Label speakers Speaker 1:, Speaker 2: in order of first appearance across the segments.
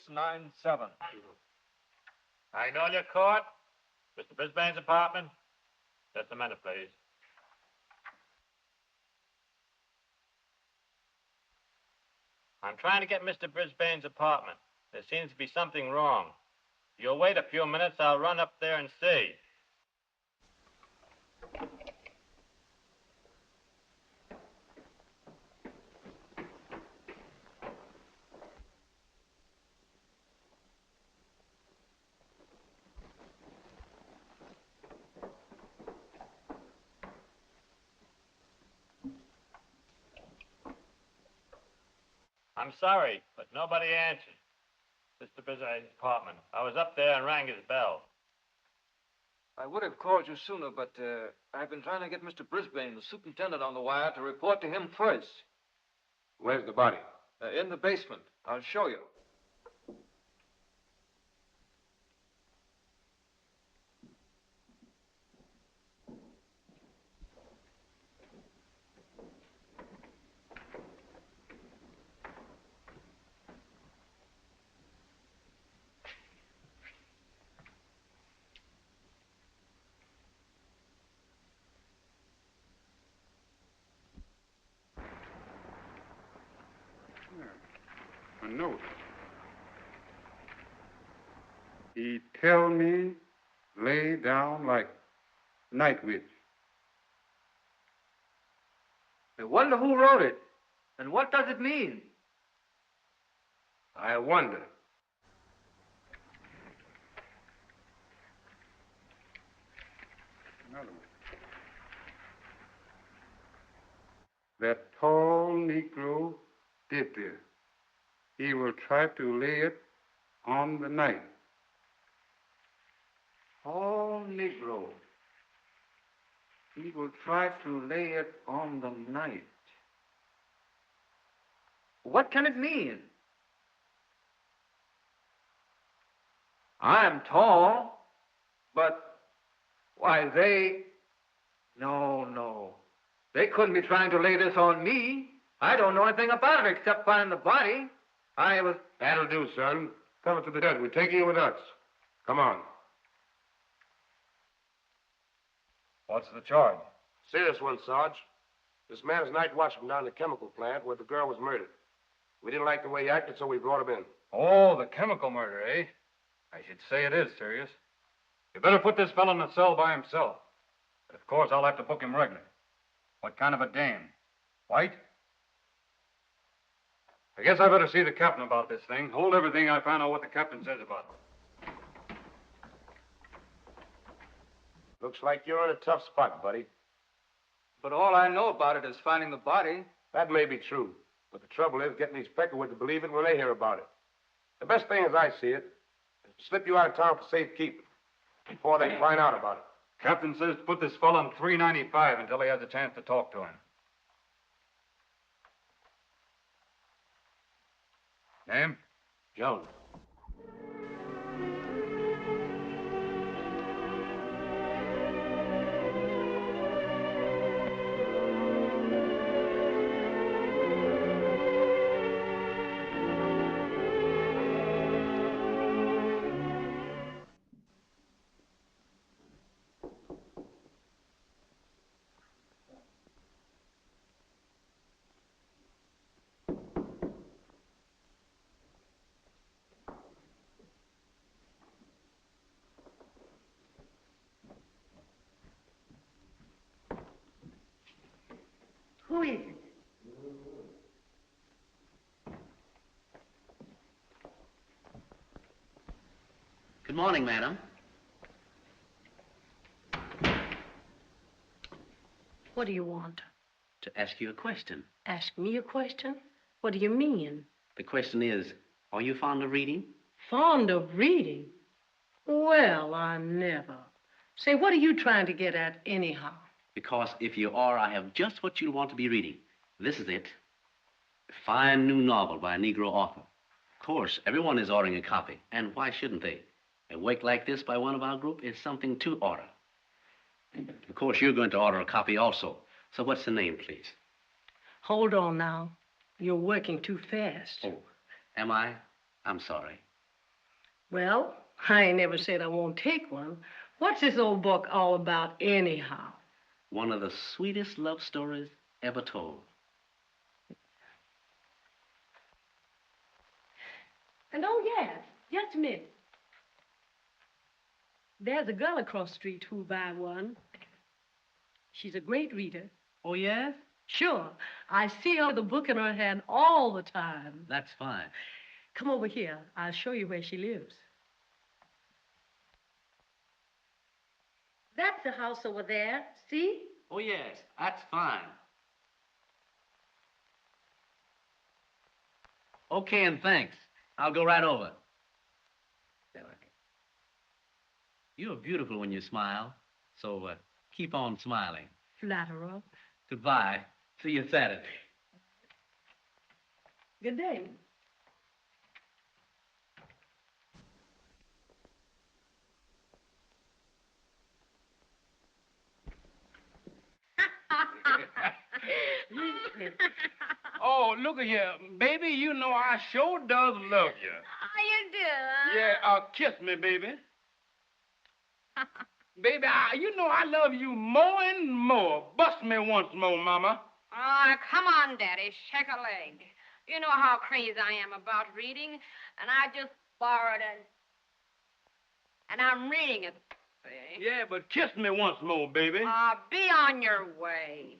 Speaker 1: 697.
Speaker 2: I know your court. Mr. Brisbane's apartment. Just a minute, please. I'm trying to get Mr. Brisbane's apartment. There seems to be something wrong. You'll wait a few minutes. I'll run up there and see. I'm sorry, but nobody answered. Mr. Brisbane's apartment. I was up there and rang his bell.
Speaker 1: I would have called you sooner, but I've been trying to get Mr. Brisbane, the superintendent, on the wire to report to him first.
Speaker 3: Where's the body?
Speaker 1: In the basement. I'll show you.
Speaker 3: A note. He tell me lay down like night witch.
Speaker 1: I wonder who wrote it, and what does it mean?
Speaker 3: I wonder. Another one. That tall Negro did this. He will try to lay it on the night.
Speaker 1: Tall Negro. He will try to lay it on the night. What can it mean? I'm tall, but why, No. They couldn't be trying to lay this on me. I don't know anything about it except finding the body.
Speaker 3: That'll do, son. Come to the desk. We're taking you with us. Come on.
Speaker 1: What's the charge?
Speaker 3: Serious one, Sarge. This man is night watchman down in the chemical plant where the girl was murdered. We didn't like the way he acted, so we brought him in.
Speaker 4: Oh, the chemical murder, eh? I should say it is serious. You better put this fellow in a cell by himself. But of course, I'll have to book him regular. What kind of a dame? White? I guess I better see the captain about this thing. Hold everything. I find out what the captain says about it.
Speaker 3: Looks like you're in a tough spot, buddy.
Speaker 1: But all I know about it is finding the body.
Speaker 3: That may be true. But the trouble is getting these Peckerwood to believe it when they hear about it. The best thing, as I see it, is to slip you out of town for safekeeping before they find out about it.
Speaker 4: Captain says to put this fellow on 395 until he has a chance to talk to him. Name?
Speaker 3: Jones.
Speaker 5: Who is it?
Speaker 6: Good morning, madam.
Speaker 5: What do you want?
Speaker 6: To ask you a question.
Speaker 5: Ask me a question? What do you mean?
Speaker 6: The question is, are you fond of reading?
Speaker 5: Fond of reading? Well, I never. Say, what are you trying to get at anyhow?
Speaker 6: Because if you are, I have just what you'll want to be reading. This is it. A fine new novel by a Negro author. Of course, everyone is ordering a copy, and why shouldn't they? A work like this by one of our group is something to order. Of course, you're going to order a copy also. So what's the name, please?
Speaker 5: Hold on now. You're working too fast.
Speaker 6: Oh, am I? I'm sorry.
Speaker 5: Well, I ain't never said I won't take one. What's this old book all about, anyhow?
Speaker 6: One of the sweetest love stories ever told.
Speaker 5: And oh, yes, just a minute. There's a girl across the street who'll buy one. She's a great reader.
Speaker 6: Oh, yes?
Speaker 5: Sure. I see her with a book in her hand all the time.
Speaker 6: That's fine.
Speaker 5: Come over here. I'll show you where she lives. That's the house over there. See?
Speaker 6: Oh, yes, that's fine. Okay, and thanks. I'll go right over. You're beautiful when you smile, so keep on smiling.
Speaker 5: Flatterer.
Speaker 6: Goodbye. See you Saturday.
Speaker 5: Good day.
Speaker 3: Oh, look at here. Baby, you know I sure does love you.
Speaker 7: Oh, you do?
Speaker 3: Yeah, kiss me, baby. Baby, you know I love you more and more. Bust me once more, Mama.
Speaker 7: Oh, come on, Daddy. Shake a leg. You know how crazy I am about reading, and I just borrowed it. And I'm reading it. See?
Speaker 3: Yeah, but kiss me once more, baby.
Speaker 7: Be on your way.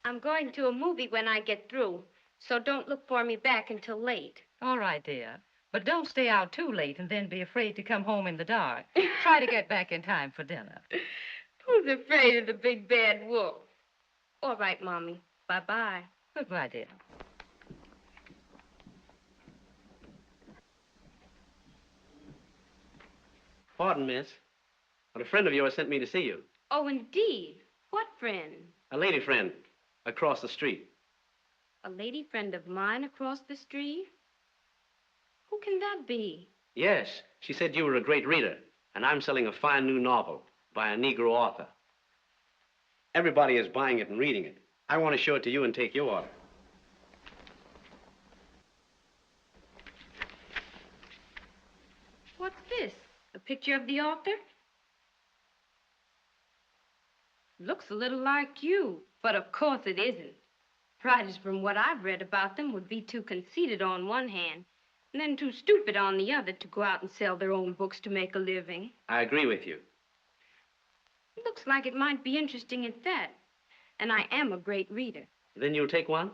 Speaker 7: I'm going to a movie when I get through, so don't look for me back until late.
Speaker 8: All right, dear. But don't stay out too late and then be afraid to come home in the dark. Try to get back in time for dinner.
Speaker 7: Who's afraid of the big bad wolf? All right, Mommy. Bye-bye.
Speaker 8: Goodbye, dear.
Speaker 6: Pardon, miss, but a friend of yours sent me to see you.
Speaker 7: Oh, indeed. What friend?
Speaker 6: A lady friend across the street.
Speaker 7: A lady friend of mine across the street? Who can that be?
Speaker 6: Yes, she said you were a great reader, and I'm selling a fine new novel by a Negro author. Everybody is buying it and reading it. I want to show it to you and take your order.
Speaker 7: What's this? A picture of the author? Looks a little like you, but of course it isn't. Writers, from what I've read about them, would be too conceited on one hand, and then too stupid on the other to go out and sell their own books to make a living.
Speaker 6: I agree with you.
Speaker 7: Looks like it might be interesting at that. And I am a great reader.
Speaker 6: Then you'll take one?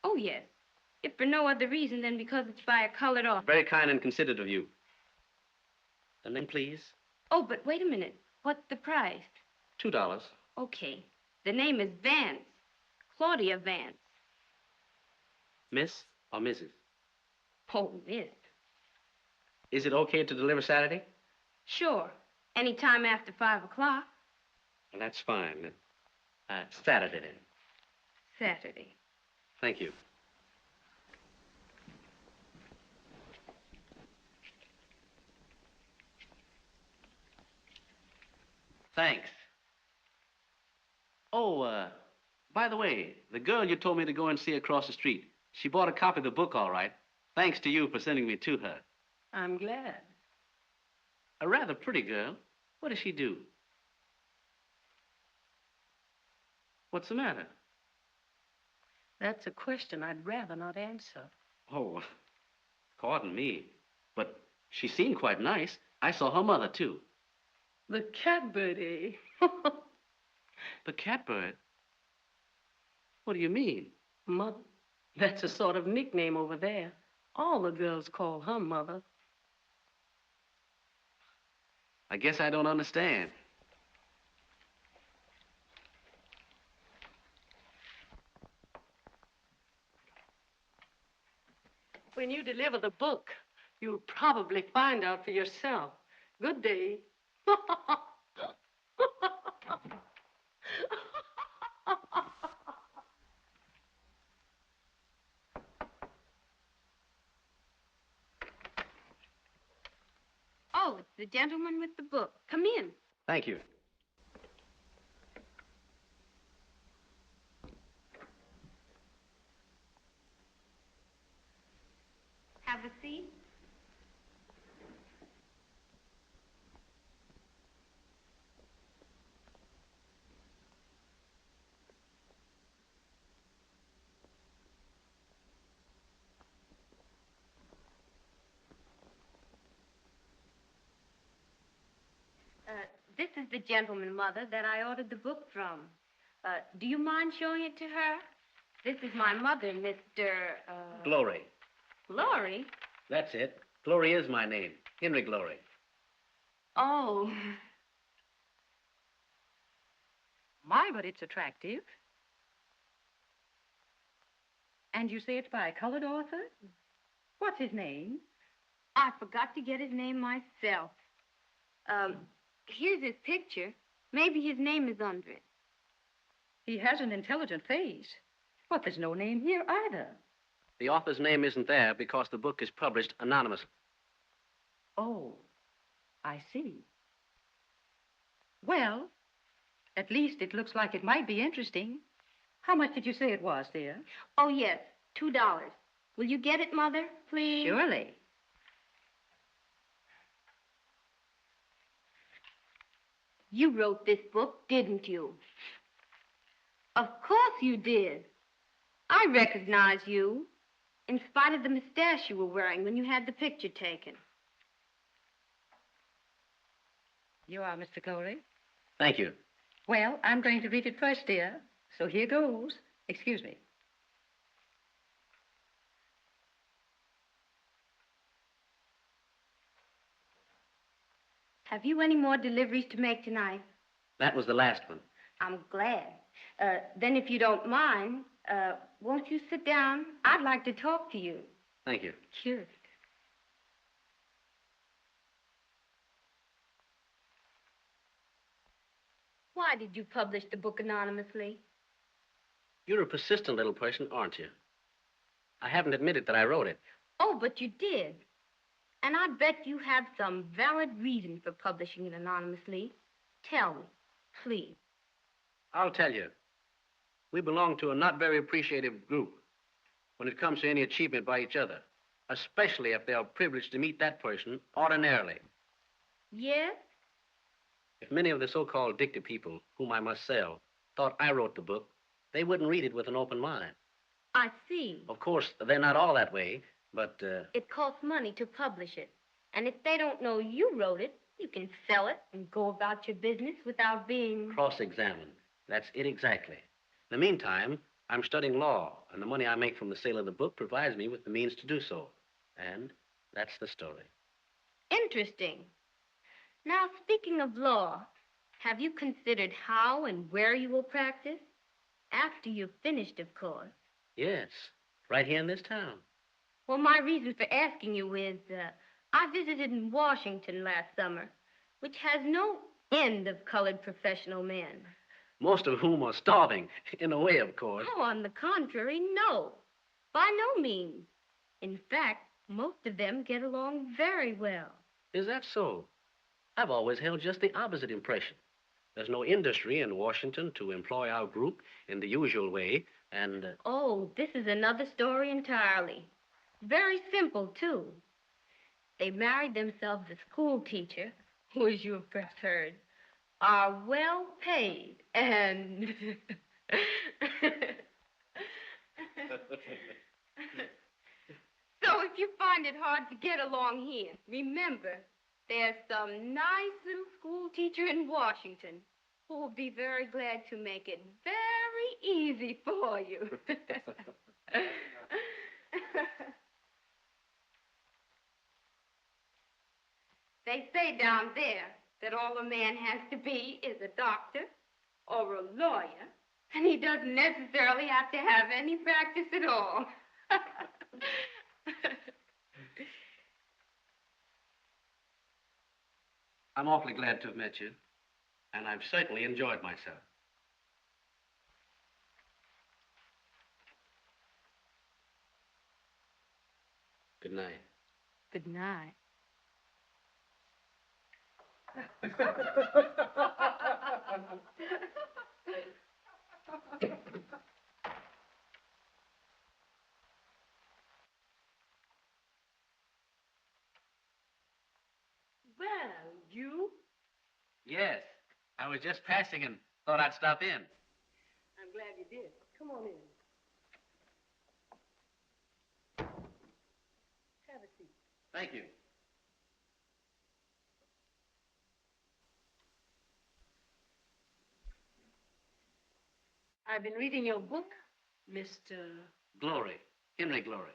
Speaker 7: Oh, yes. If for no other reason than because it's by a colored author.
Speaker 6: Very kind and considerate of you. The name, please?
Speaker 7: Oh, but wait a minute. What's the price?
Speaker 6: $2.
Speaker 7: Okay. The name is Vance. Claudia Vance.
Speaker 6: Miss or Mrs.?
Speaker 7: Oh, miss.
Speaker 6: Is it okay to deliver Saturday?
Speaker 7: Sure. Any time after 5 o'clock.
Speaker 6: Well, that's fine. Saturday, then.
Speaker 7: Saturday.
Speaker 6: Thank you. Thanks. Oh, by the way, the girl you told me to go and see across the street, she bought a copy of the book, all right. Thanks to you for sending me to her.
Speaker 5: I'm glad.
Speaker 6: A rather pretty girl. What does she do? What's the matter?
Speaker 5: That's a question I'd rather not answer.
Speaker 6: Oh, pardon me, but she seemed quite nice. I saw her mother, too.
Speaker 5: The catbird, eh?
Speaker 6: The catbird? What do you mean?
Speaker 5: Mother. That's a sort of nickname over there. All the girls call her mother.
Speaker 6: I guess I don't understand.
Speaker 5: When you deliver the book, you'll probably find out for yourself. Good day.
Speaker 7: Oh, it's the gentleman with the book. Come in.
Speaker 6: Thank you.
Speaker 7: Have a seat. This is the gentleman, Mother, that I ordered the book from. Do you mind showing it to her? This is my mother, Mr.
Speaker 6: Glory.
Speaker 7: Glory?
Speaker 6: That's it. Glory is my name. Henry Glory.
Speaker 7: Oh.
Speaker 8: My, but it's attractive. And you say it's by a colored author? What's his name?
Speaker 7: I forgot to get his name myself. Here's his picture. Maybe his name is under it.
Speaker 8: He has an intelligent face. But there's no name here either.
Speaker 6: The author's name isn't there because the book is published anonymously.
Speaker 8: Oh, I see. Well, at least it looks like it might be interesting. How much did you say it was, dear?
Speaker 7: Oh, yes, $2. Will you get it, Mother, please?
Speaker 8: Surely.
Speaker 7: You wrote this book, didn't you? Of course you did. I recognize you, in spite of the mustache you were wearing when you had the picture taken.
Speaker 8: You are Mr. Coley?
Speaker 6: Thank you.
Speaker 8: Well, I'm going to read it first, dear. So here goes. Excuse me.
Speaker 7: Have you any more deliveries to make tonight?
Speaker 6: That was the last one.
Speaker 7: I'm glad. Then if you don't mind, won't you sit down? I'd like to talk to you.
Speaker 6: Thank you.
Speaker 7: Sure. Why did you publish the book anonymously?
Speaker 6: You're a persistent little person, aren't you? I haven't admitted that I wrote it.
Speaker 7: Oh, but you did. And I bet you have some valid reason for publishing it anonymously. Tell me, please.
Speaker 6: I'll tell you. We belong to a not very appreciative group when it comes to any achievement by each other, especially if they are privileged to meet that person ordinarily.
Speaker 7: Yes?
Speaker 6: If many of the so-called dictator people, whom I must sell, thought I wrote the book, they wouldn't read it with an open mind.
Speaker 7: I see.
Speaker 6: Of course, they're not all that way, but,
Speaker 7: It costs money to publish it. And if they don't know you wrote it, you can sell it and go about your business without being...
Speaker 6: cross-examined. That's it exactly. In the meantime, I'm studying law, and the money I make from the sale of the book provides me with the means to do so. And that's the story.
Speaker 7: Interesting. Now, speaking of law, have you considered how and where you will practice? After you've finished, of course.
Speaker 6: Yes, right here in this town.
Speaker 7: Well, my reason for asking you is, I visited in Washington last summer, which has no end of colored professional men.
Speaker 6: Most of whom are starving, in a way, of course.
Speaker 7: Oh, on the contrary, no. By no means. In fact, most of them get along very well.
Speaker 6: Is that so? I've always held just the opposite impression. There's no industry in Washington to employ our group in the usual way, and...
Speaker 7: Oh, this is another story entirely. Very simple, too. They married themselves a school teacher, who, as you have perhaps heard, are well paid and... So if you find it hard to get along here, remember, there's some nice little school teacher in Washington who will be very glad to make it very easy for you. They say down there that all a man has to be is a doctor or a lawyer, and he doesn't necessarily have to have any practice at all.
Speaker 6: I'm awfully glad to have met you, and I've certainly enjoyed myself. Good night.
Speaker 7: Good night.
Speaker 5: Well, you?
Speaker 6: Yes. I was just passing and thought I'd stop in.
Speaker 5: I'm glad you did. Come on in. Have a seat.
Speaker 6: Thank you.
Speaker 5: I've been reading your book, Mr.
Speaker 6: Glory. Henry Glory.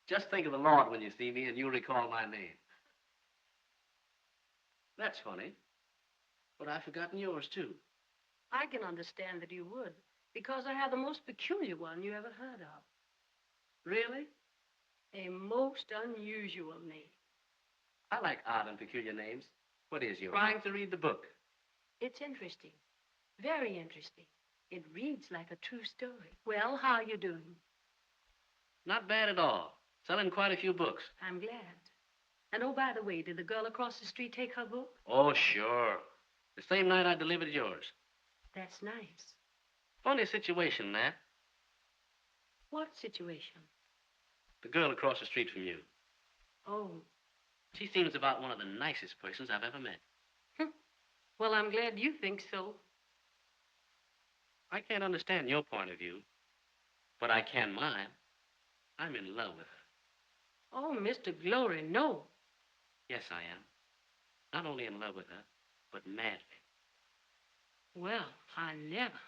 Speaker 6: Just think of the Lord when you see me and you'll recall my name. That's funny. But I've forgotten yours, too.
Speaker 5: I can understand that you would, because I have the most peculiar one you ever heard of.
Speaker 6: Really?
Speaker 5: A most unusual name.
Speaker 6: I like odd and peculiar names. What is yours?
Speaker 5: Trying
Speaker 6: to read the book.
Speaker 5: It's interesting. Very interesting. It reads like a true story. Well, how are you doing?
Speaker 6: Not bad at all. Selling quite a few books.
Speaker 5: I'm glad. And oh, by the way, did the girl across the street take her book?
Speaker 6: Oh, sure. The same night I delivered yours.
Speaker 5: That's nice.
Speaker 6: Funny situation, Nat.
Speaker 5: What situation?
Speaker 6: The girl across the street from you.
Speaker 5: Oh,
Speaker 6: She seems about one of the nicest persons I've ever met.
Speaker 5: well, I'm glad you think so.
Speaker 6: I can't understand your point of view, but I can mine. I'm in love with her.
Speaker 5: Oh, Mr. Glory, no.
Speaker 6: Yes, I am. Not only in love with her, but madly.
Speaker 5: Well, I never.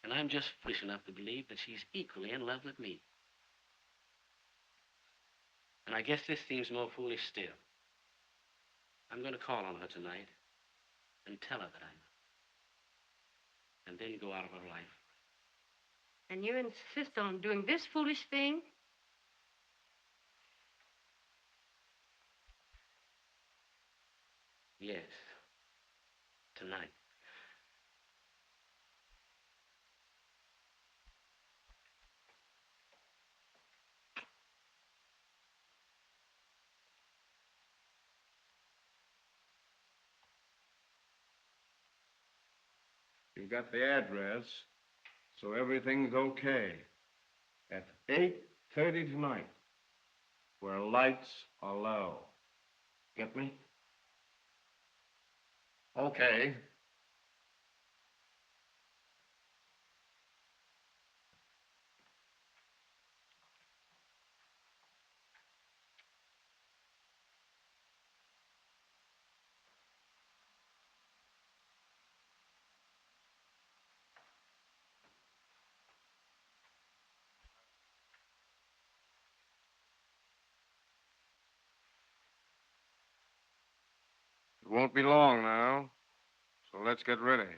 Speaker 6: And I'm just foolish enough to believe that she's equally in love with me. And I guess this seems more foolish still. I'm going to call on her tonight and tell her that I know. And then go out of her life.
Speaker 5: And you insist on doing this foolish thing?
Speaker 6: Yes. Tonight.
Speaker 3: You got the address, so everything's okay. At 8:30 tonight, where lights are low. Get me? Okay. It won't be long now, so let's get ready.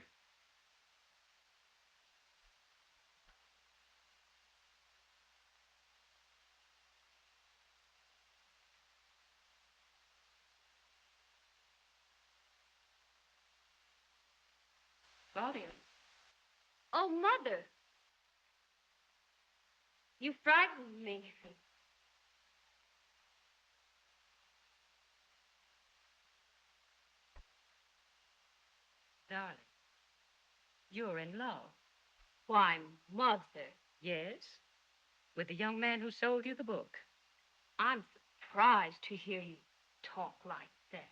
Speaker 8: Claudia.
Speaker 7: Oh, Mother. You frightened me.
Speaker 8: Darling, you're in love.
Speaker 7: Why, Mother,
Speaker 8: Yes? With the young man who sold you the book.
Speaker 7: I'm surprised to hear you talk like that.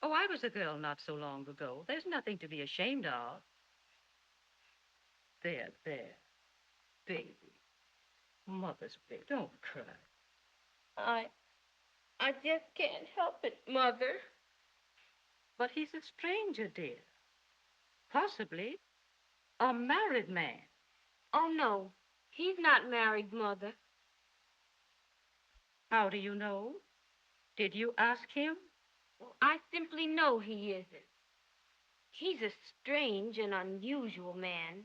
Speaker 8: Oh, I was a girl not so long ago. There's nothing to be ashamed of. There, baby. Mother's baby. Don't cry.
Speaker 7: I just can't help it, Mother.
Speaker 8: But he's a stranger, dear. Possibly a married man.
Speaker 7: Oh, no. He's not married, Mother.
Speaker 8: How do you know? Did you ask him?
Speaker 7: Well, I simply know he isn't. He's a strange and unusual man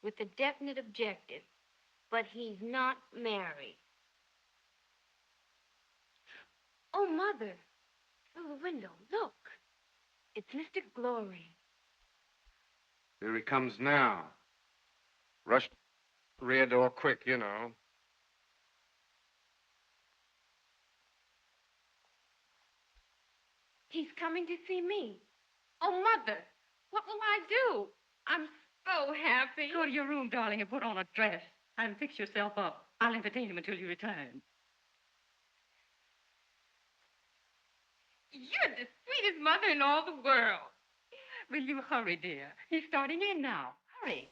Speaker 7: with a definite objective, but he's not married. Oh, Mother, through the window, look. It's Mr. Glory.
Speaker 3: Here he comes now. Rush rear door quick, you know.
Speaker 7: He's coming to see me. Oh, Mother, what will I do? I'm so happy.
Speaker 8: Go to your room, darling, and put on a dress. And fix yourself up. I'll entertain him until you return.
Speaker 7: You're the sweetest mother in all the world.
Speaker 8: Will you hurry, dear? He's starting in now. Hurry.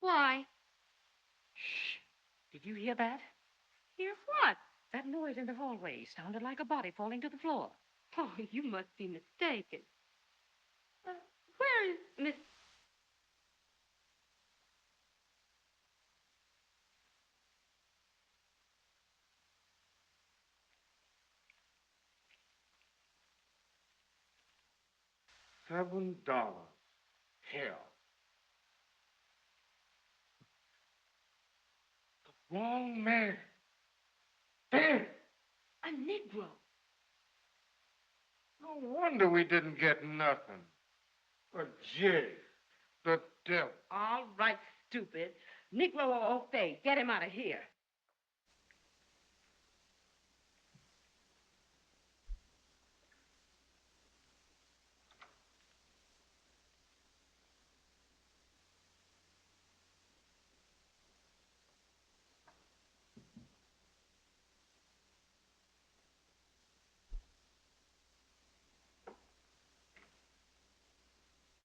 Speaker 7: Why?
Speaker 8: Shh. Did you hear that?
Speaker 7: Hear what?
Speaker 8: That noise in the hallway sounded like a body falling to the floor.
Speaker 7: Oh, you must be mistaken. Where is Miss...
Speaker 3: $7. Hell. The wrong man. Damn.
Speaker 7: A Negro.
Speaker 3: No wonder we didn't get nothing. A jig. The devil.
Speaker 8: All right, stupid. Negro or Ofe, get him out of here.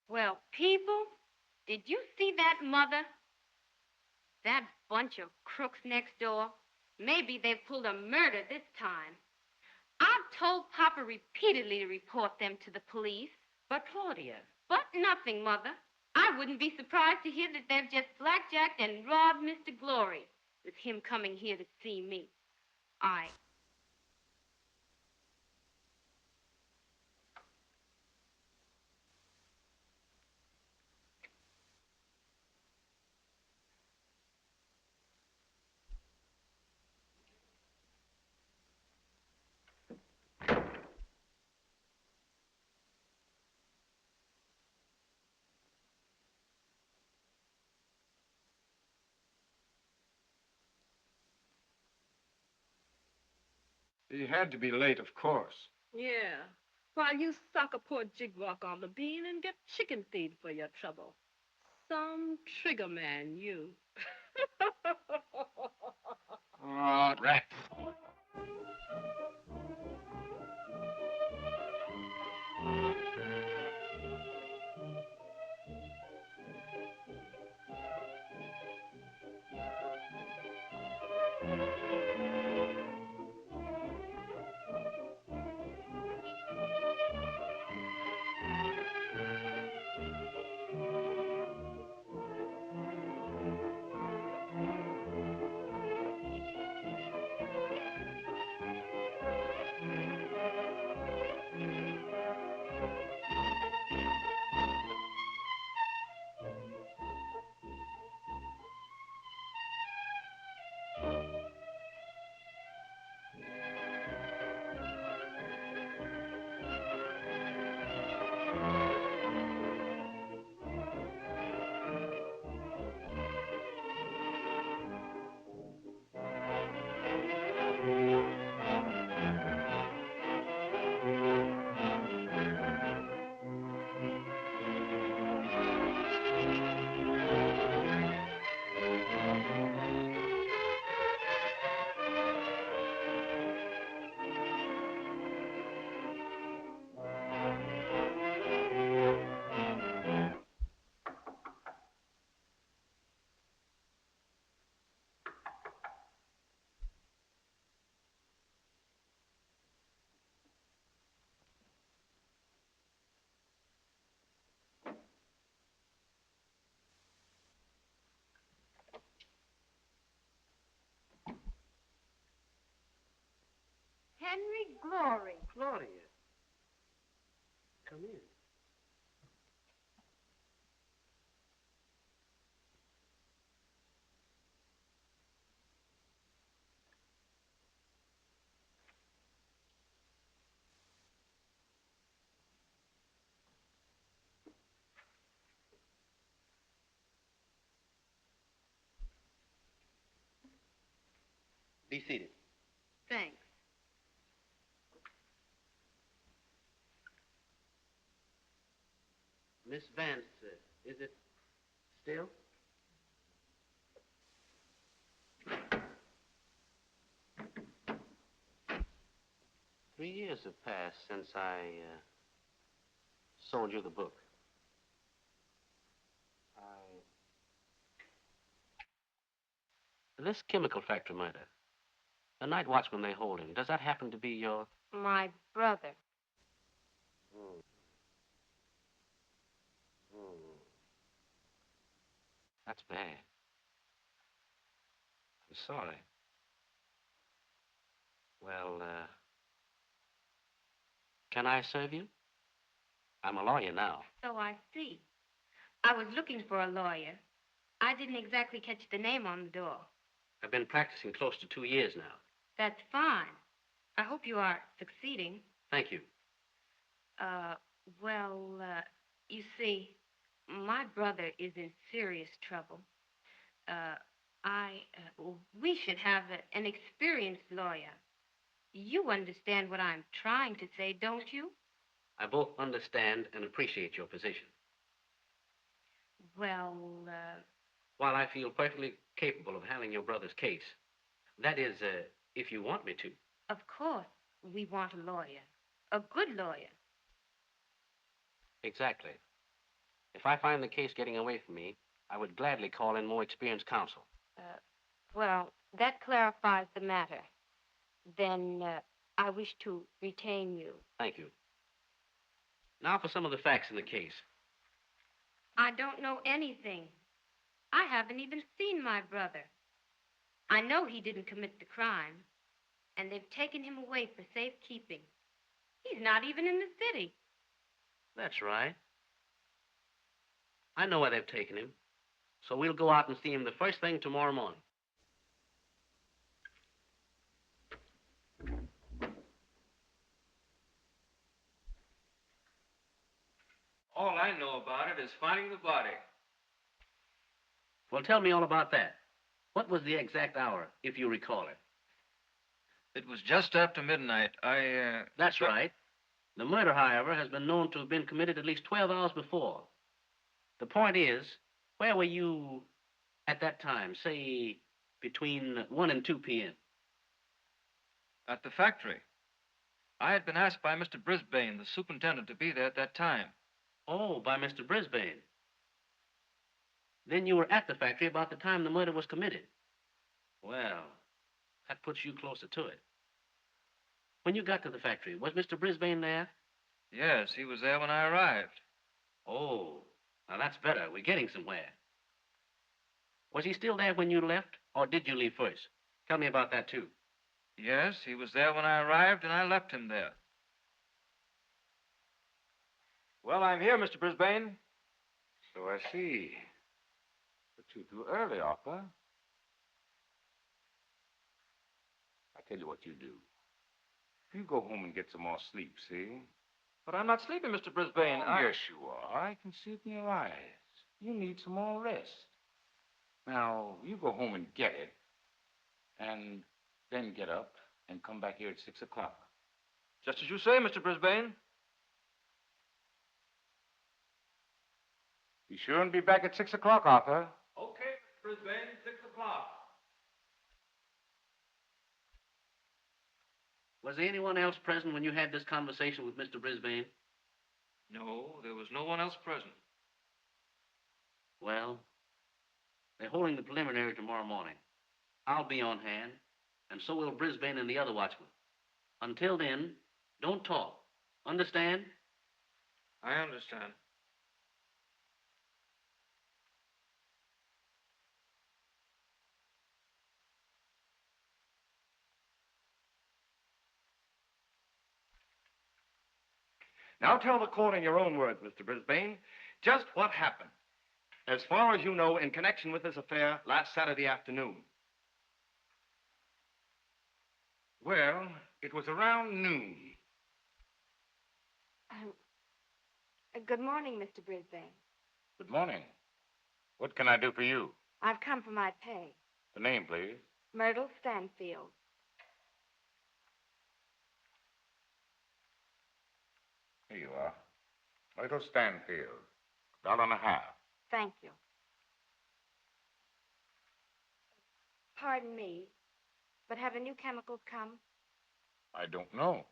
Speaker 7: Well, people, did you see that, Mother? That bunch of crooks next door? Maybe they've pulled a murder this time. I've told Papa repeatedly to report them to the police.
Speaker 8: But, Claudia.
Speaker 7: But nothing, Mother. I wouldn't be surprised to hear that they've just blackjacked and robbed Mr. Glory, with him coming here to see me.
Speaker 3: He had to be late, of course.
Speaker 5: Yeah. While you suck a poor jigwalk on the bean and get chicken feed for your trouble. Some trigger man, you.
Speaker 3: Oh, rat.
Speaker 7: Henry Glory.
Speaker 3: Claudia. Come in.
Speaker 6: Be seated.
Speaker 7: Thanks.
Speaker 6: Miss Vance, is it still? Three years have passed since I sold you the book. This chemical factory murder, the night watchman they hold him, does that happen to be your...
Speaker 7: My brother.
Speaker 6: Hmm. Hmm. That's bad. I'm sorry. Well, can I serve you? I'm a lawyer now.
Speaker 7: So I see. I was looking for a lawyer. I didn't exactly catch the name on the door.
Speaker 6: I've been practicing close to 2 years now.
Speaker 7: That's fine. I hope you are succeeding.
Speaker 6: Thank you.
Speaker 7: Well, you see, my brother is in serious trouble. We should have an experienced lawyer. You understand what I'm trying to say, don't you?
Speaker 6: I both understand and appreciate your position.
Speaker 7: Well,
Speaker 6: While I feel perfectly capable of handling your brother's case, that is, if you want me to.
Speaker 7: of course, we want a lawyer. A good lawyer.
Speaker 6: Exactly. If I find the case getting away from me, I would gladly call in more experienced counsel.
Speaker 7: Well, that clarifies the matter. Then, I wish to retain you.
Speaker 6: Thank you. Now for some of the facts in the case.
Speaker 7: I don't know anything. I haven't even seen my brother. I know he didn't commit the crime, and they've taken him away for safekeeping. He's not even in the city.
Speaker 6: That's right. I know where they've taken him, so we'll go out and see him the first thing tomorrow morning.
Speaker 1: All I know about it is finding the body.
Speaker 6: Well, tell me all about that. What was the exact hour, if you recall it?
Speaker 1: It was just after midnight.
Speaker 6: That's right. The murder, however, has been known to have been committed at least 12 hours before. The point is, where were you at that time, say, between 1 and 2 p.m.?
Speaker 1: At the factory. I had been asked by Mr. Brisbane, the superintendent, to be there at that time.
Speaker 6: Oh, by Mr. Brisbane. Then you were at the factory about the time the murder was committed. Well, that puts you closer to it. When you got to the factory, was Mr. Brisbane there?
Speaker 1: Yes, he was there when I arrived.
Speaker 6: Oh, now that's better. We're getting somewhere. Was he still there when you left, or did you leave first? Tell me about that, too.
Speaker 1: Yes, he was there when I arrived, and I left him there. Well, I'm here, Mr. Brisbane.
Speaker 3: So I see. But you're too early, Arthur. I tell you what you do. You go home and get some more sleep, see?
Speaker 1: But I'm not sleeping, Mr. Brisbane.
Speaker 3: Yes, you are. I can see it in your eyes. You need some more rest. Now, you go home and get it, and then get up and come back here at 6 o'clock.
Speaker 1: Just as you say, Mr. Brisbane.
Speaker 3: Be sure and be back at 6 o'clock, Arthur.
Speaker 1: Okay, Mr. Brisbane, 6 o'clock.
Speaker 6: Was there anyone else present when you had this conversation with Mr. Brisbane?
Speaker 1: No, there was no one else present.
Speaker 6: Well, they're holding the preliminary tomorrow morning. I'll be on hand, and so will Brisbane and the other watchmen. Until then, don't talk. Understand?
Speaker 1: I understand.
Speaker 3: Now tell the court in your own words, Mr. Brisbane, just what happened, as far as you know, in connection with this affair last Saturday afternoon. Well, it was around noon.
Speaker 7: Good morning, Mr. Brisbane.
Speaker 3: Good morning. What can I do for you?
Speaker 7: I've come for my pay.
Speaker 3: The name, please.
Speaker 7: Myrtle Stanfield.
Speaker 3: Here you are. Little Stanfield. $1.50.
Speaker 7: Thank you. Pardon me, but have the new chemicals come?
Speaker 3: I don't know.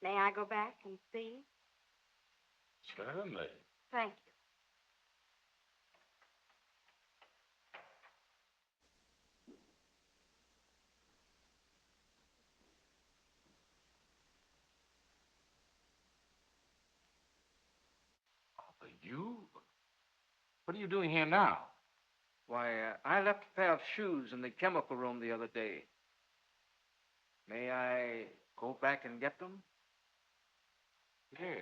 Speaker 7: May I go back and see?
Speaker 3: Certainly.
Speaker 7: Thank you.
Speaker 3: You? What are you doing here now?
Speaker 1: Why, I left a pair of shoes in the chemical room the other day. May I go back and get them?
Speaker 3: Yes.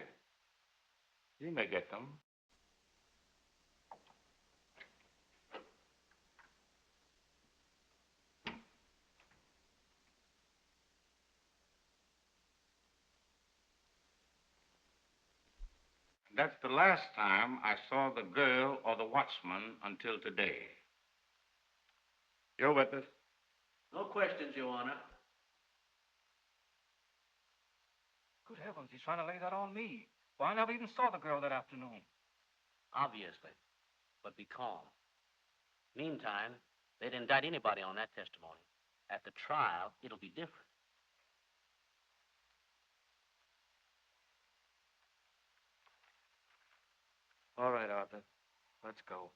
Speaker 3: You may get them. That's the last time I saw the girl or the watchman until today. You're with us?
Speaker 6: No questions, Your Honor.
Speaker 1: Good heavens, he's trying to lay that on me. Why, I never even saw the girl that afternoon.
Speaker 6: Obviously. But be calm. Meantime, they'd indict anybody on that testimony. At the trial, it'll be different.
Speaker 1: All right, Arthur. Let's go.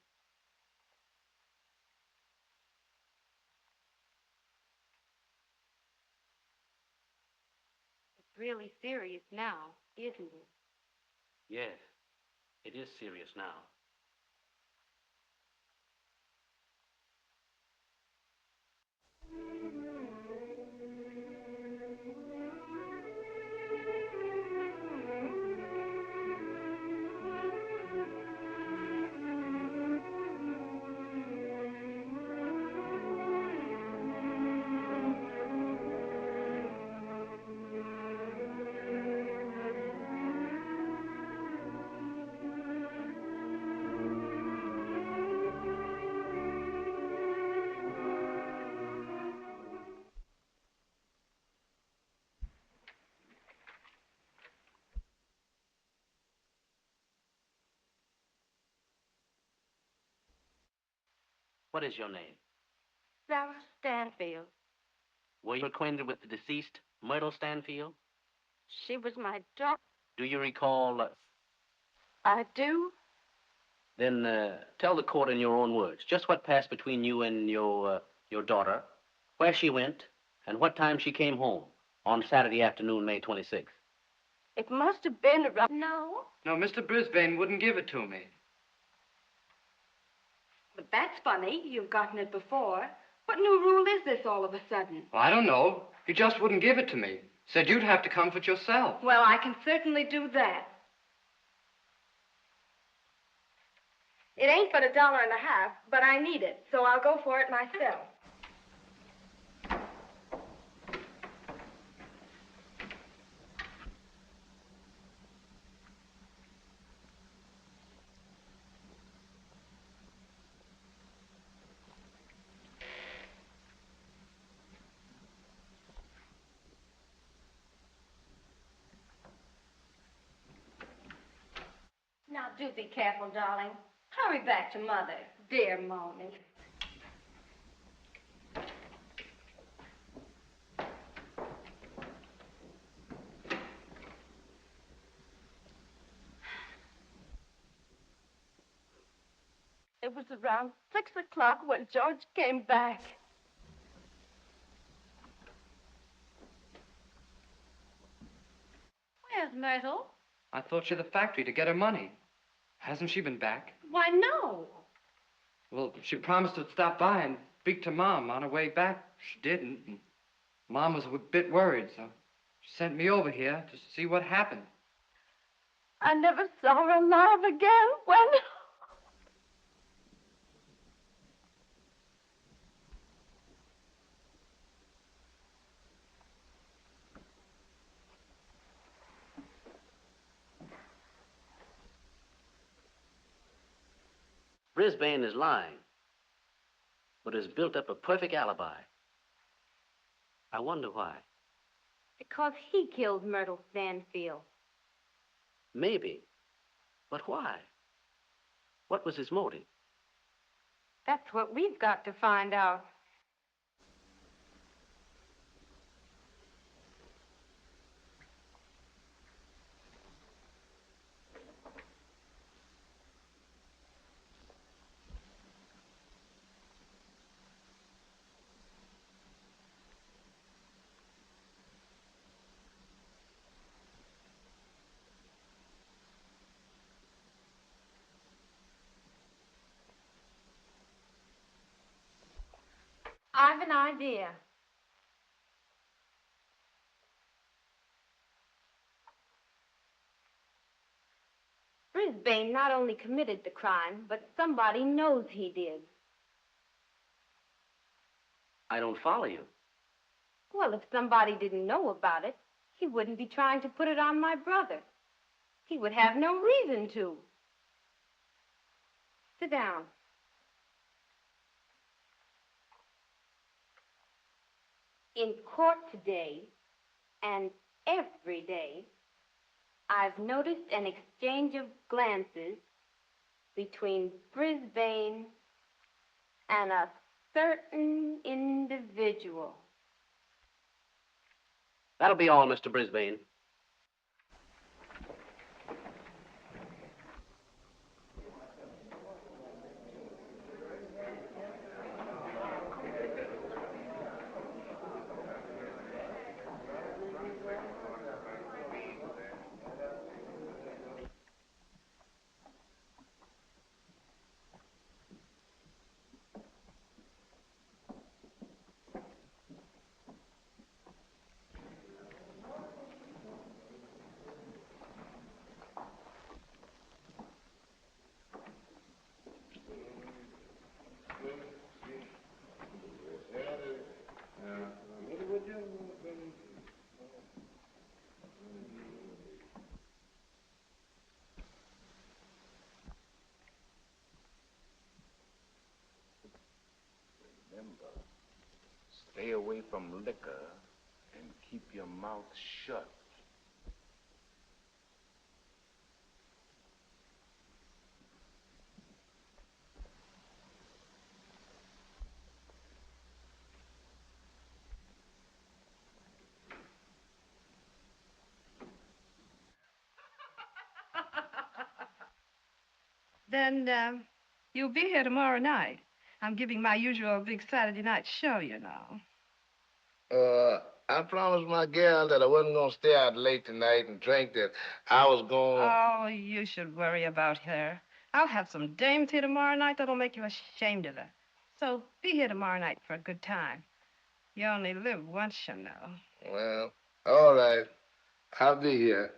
Speaker 7: It's really serious now, isn't it?
Speaker 6: Yes, it is serious now. What is your name?
Speaker 7: Sarah Stanfield.
Speaker 6: Were you acquainted with the deceased, Myrtle Stanfield?
Speaker 7: She was my daughter.
Speaker 6: Do you recall?
Speaker 7: I do?
Speaker 6: Then tell the court in your own words just what passed between you and your daughter, where she went, and what time she came home on Saturday afternoon, May 26th.
Speaker 7: It must have been around. No.
Speaker 9: No, Mr. Brisbane wouldn't give it to me.
Speaker 7: But that's funny. You've gotten it before. What new rule is this all of a sudden?
Speaker 9: Well, I don't know. He just wouldn't give it to me. Said you'd have to come for it yourself.
Speaker 7: Well, I can certainly do that. It ain't but $1.50, but I need it, so I'll go for it myself. Now, do be careful, darling. Hurry back to Mother. Dear Mommy. It was around 6 o'clock when George came back. Where's Myrtle?
Speaker 9: I thought she at the factory to get her money. Hasn't she been back?
Speaker 7: Why, no.
Speaker 9: Well, she promised to stop by and speak to Mom on her way back. She didn't. And Mom was a bit worried, so she sent me over here to see what happened.
Speaker 7: I never saw her alive again. When?
Speaker 6: Brisbane is lying. but has built up a perfect alibi. I wonder why.
Speaker 7: Because he killed Myrtle Stanfield.
Speaker 6: Maybe. But why? What was his motive?
Speaker 7: That's what we've got to find out. I've an idea. Brisbane not only committed the crime, but somebody knows he did.
Speaker 6: I don't follow you.
Speaker 7: Well, if somebody didn't know about it, he wouldn't be trying to put it on my brother. He would have no reason to. Sit down. In court today, and every day, I've noticed an exchange of glances between Brisbane and a certain individual.
Speaker 6: That'll be all, Mr. Brisbane.
Speaker 3: Remember, stay away from liquor and keep your mouth shut.
Speaker 5: Then, you'll be here tomorrow night. I'm giving my usual big Saturday night show, you know.
Speaker 3: I promised my gal that I wasn't going to stay out late tonight and drink, that I was going...
Speaker 5: Oh, you should worry about her. I'll have some dames here tomorrow night that'll make you ashamed of her. So be here tomorrow night for a good time. You only live once, you know.
Speaker 3: Well, all right. I'll be here.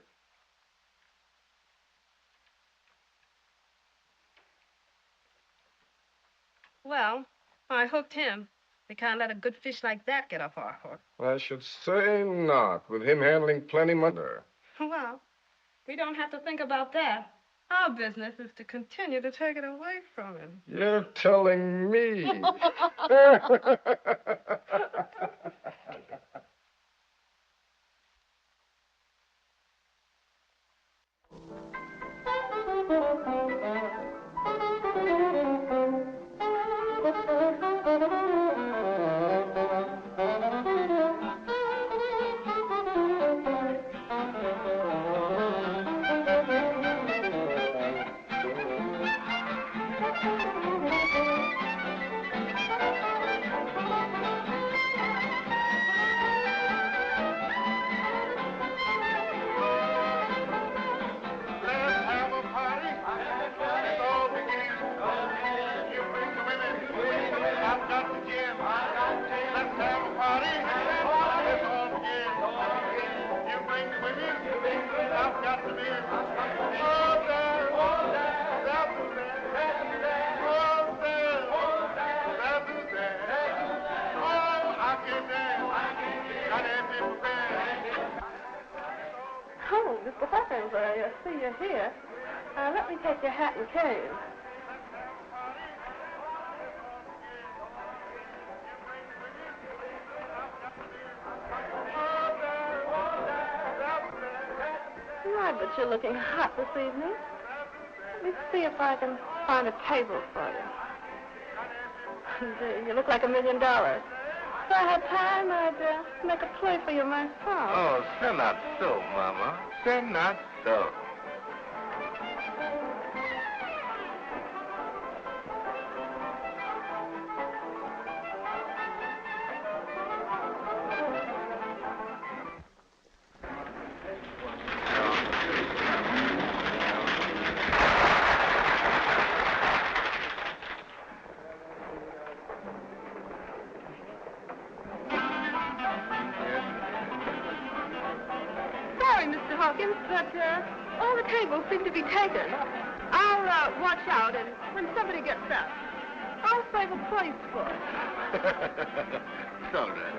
Speaker 5: Well, I hooked him. We can't let a good fish like that get off our hook.
Speaker 3: I should say not, with him handling plenty more.
Speaker 5: Well, we don't have to think about that. Our business is to continue to take it away from him.
Speaker 3: You're telling me.
Speaker 5: Oh, Mr. Hawkins, I see you're here. Let me take your hat and cane. My, but you're looking hot this evening. Let me see if I can find a table for you. You look like $1 million. If I had time, I'd make a play for you myself.
Speaker 3: Oh, say not so, Mama. Say not so.
Speaker 5: Sorry, Mr. Hawkins, but all the tables seem to be taken. I'll watch out, and when somebody gets up, I'll save a place for it.
Speaker 3: It's all right.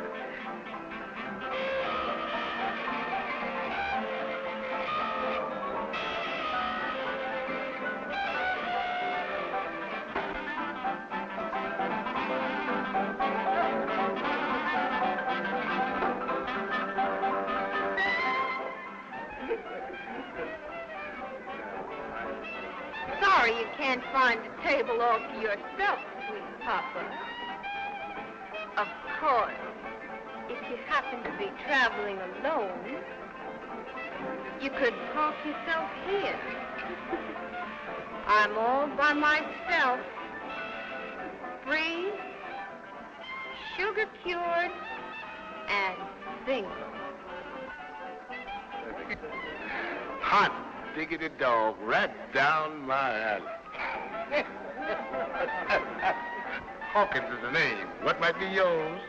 Speaker 5: Sorry you can't find a table all to yourself, sweet Papa. Of course, if you happen to be traveling alone, you could park yourself here. I'm all by myself, free, sugar-cured, and single.
Speaker 3: Hot diggity dog, right down my alley. Hawkins is the name. What might be yours?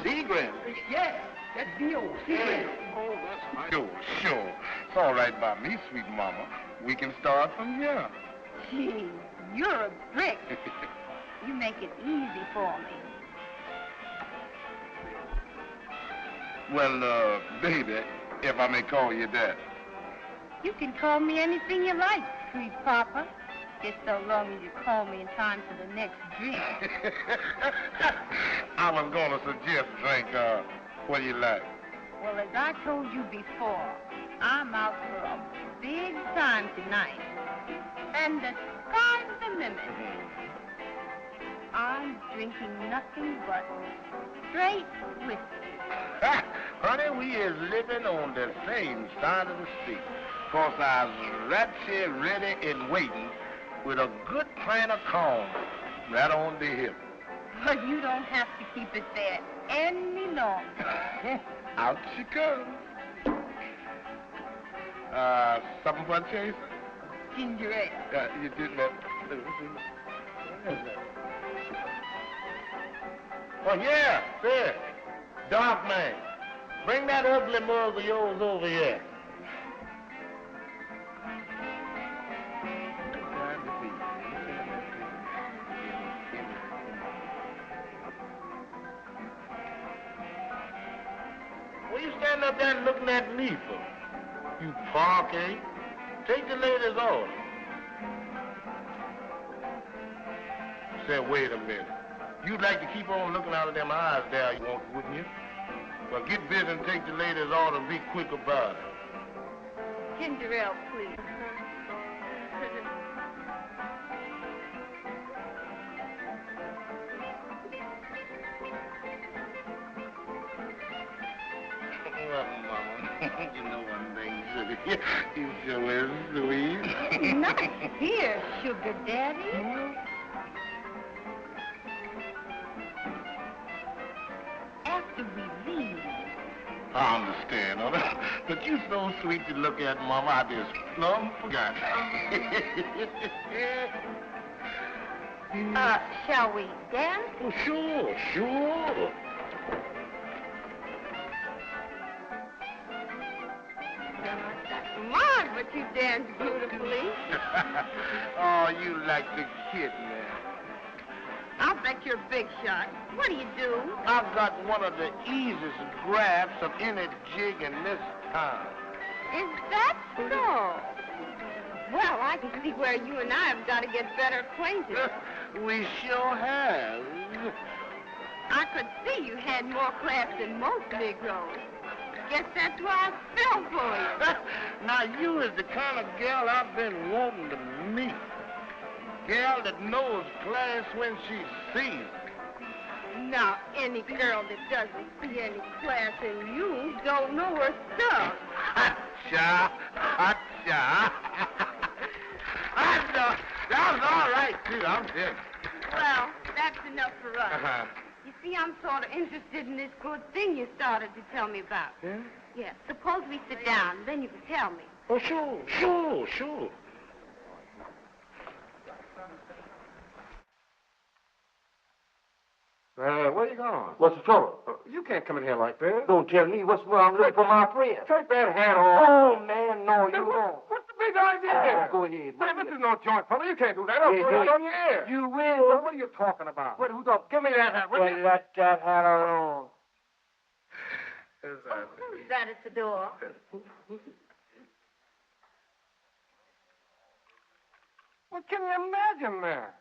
Speaker 3: Seagram.
Speaker 10: Yes, that's D.O.
Speaker 3: Hey. Oh, that's my... Sure. It's all right by me, sweet mama. We can start from here.
Speaker 5: Gee, you're a brick. You make it easy for me.
Speaker 3: Well, baby, if I may call you that.
Speaker 5: You can call me anything you like, sweet Papa. Just so long as you call me in time for the next drink.
Speaker 3: I was going to suggest drink, what do you like?
Speaker 5: Well, as I told you before, I'm out for a big time tonight. And the sky's the limit. I'm drinking nothing but straight whiskey.
Speaker 3: Honey, we is living on the same side of the street. 'Cause I was right here ready and waiting with a good pint of corn right on the hip.
Speaker 5: But you don't have to keep it there any longer.
Speaker 3: Out she comes. Something for a chaser?
Speaker 5: Ginger ale.
Speaker 3: You didn't have... Oh, yeah, there. Dark man. Bring that ugly mug of yours over here. What you standing up there looking at me for? You punk, eh? Take the lady's order. Say, wait a minute. You'd like to keep on looking out of them eyes there, you won't, wouldn't you? Well, get busy and take the lady's order and be quick about it.
Speaker 5: Ginger ale, please.
Speaker 3: Well, Mama, you know one thing, Sugar. You sure is sweet.
Speaker 5: Not here, Sugar Daddy. After we leave.
Speaker 3: I understand, honey. But you so sweet to look at, Mama, I just plumb forgot.
Speaker 5: Shall we dance?
Speaker 3: Oh, sure.
Speaker 5: Come but you dance beautifully.
Speaker 3: Oh, you like the kid, man.
Speaker 5: I'll bet you're a big shot. What do you do?
Speaker 3: I've got one of the easiest grabs of any jig in this town.
Speaker 5: Is that so? Well, I can see where you and I have got to get better acquainted.
Speaker 3: We sure have.
Speaker 5: I could see you had more class than most Negroes. Guess that's why I fell for you.
Speaker 3: Now, you is the kind of girl I've been wanting to meet. Girl that knows class when she sees it.
Speaker 5: Now, any girl that doesn't see any class in you don't know her stuff.
Speaker 3: Hotcha. That's all right, too. I'm in.
Speaker 5: Well, that's enough for us.
Speaker 3: Uh-huh.
Speaker 5: You see, I'm sort of interested in this good thing you started to tell me about.
Speaker 3: Yeah?
Speaker 5: Yeah. Suppose we sit down, then you can tell me.
Speaker 3: Oh, sure.
Speaker 10: Where you going?
Speaker 3: What's the trouble?
Speaker 10: You can't come in here like this.
Speaker 3: Don't tell me what's wrong. I'm looking for my friend.
Speaker 10: Take that hat off.
Speaker 3: Oh, man, no, you won't.
Speaker 10: What's the big idea here?
Speaker 3: Go ahead.
Speaker 10: Man, this is no joint, fella. You can't do that. I'll
Speaker 3: Hey,
Speaker 10: put it
Speaker 3: hey.
Speaker 10: on your ear.
Speaker 3: You will.
Speaker 10: What are you talking about?
Speaker 3: What, who's up?
Speaker 10: Give me that hat, will you?
Speaker 3: Let that hat alone.
Speaker 5: Who's that at the door?
Speaker 10: What can you imagine there?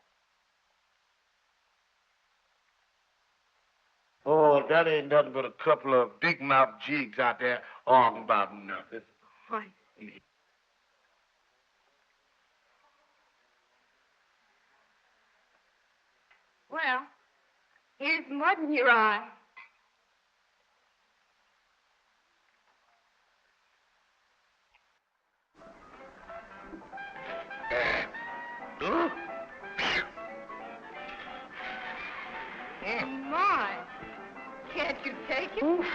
Speaker 3: Oh, that ain't nothing but a couple of big mouth jigs out there arguing about nothing.
Speaker 5: Why? Well, here's mud in your eye.
Speaker 3: Huh?
Speaker 5: My. Can't you take it?
Speaker 3: Oof.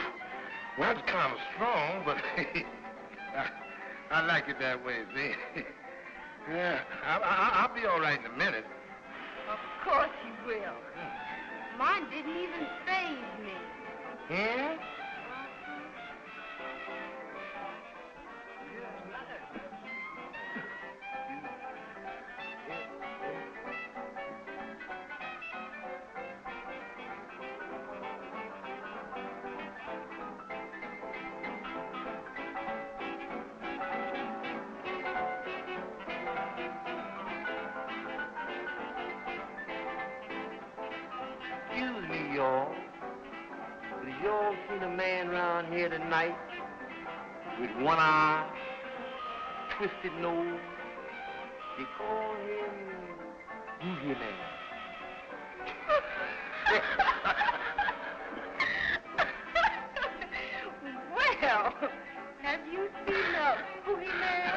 Speaker 3: Well, it's kind of strong, but I like it that way, see? Yeah, I'll be all right in a minute.
Speaker 5: Of course you will. Mine didn't even faze me.
Speaker 3: Hmm? Excuse me, y'all. But have y'all seen a man around here tonight with one eye, twisted nose? They call him Boogie Man.
Speaker 5: Well, have you seen the Boogie Man?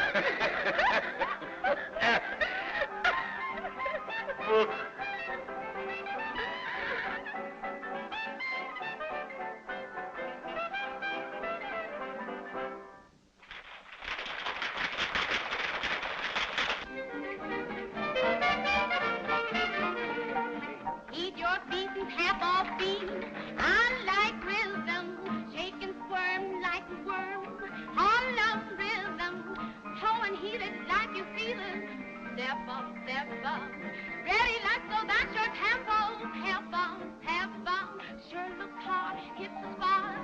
Speaker 11: Eat your feet and half off feet. I like rhythm, shake and squirm like a worm. Harlem rhythm, toe and heat it like you feel it. Step up, ready like so that's your tempo. Have fun, sure looks hard, hit the spot.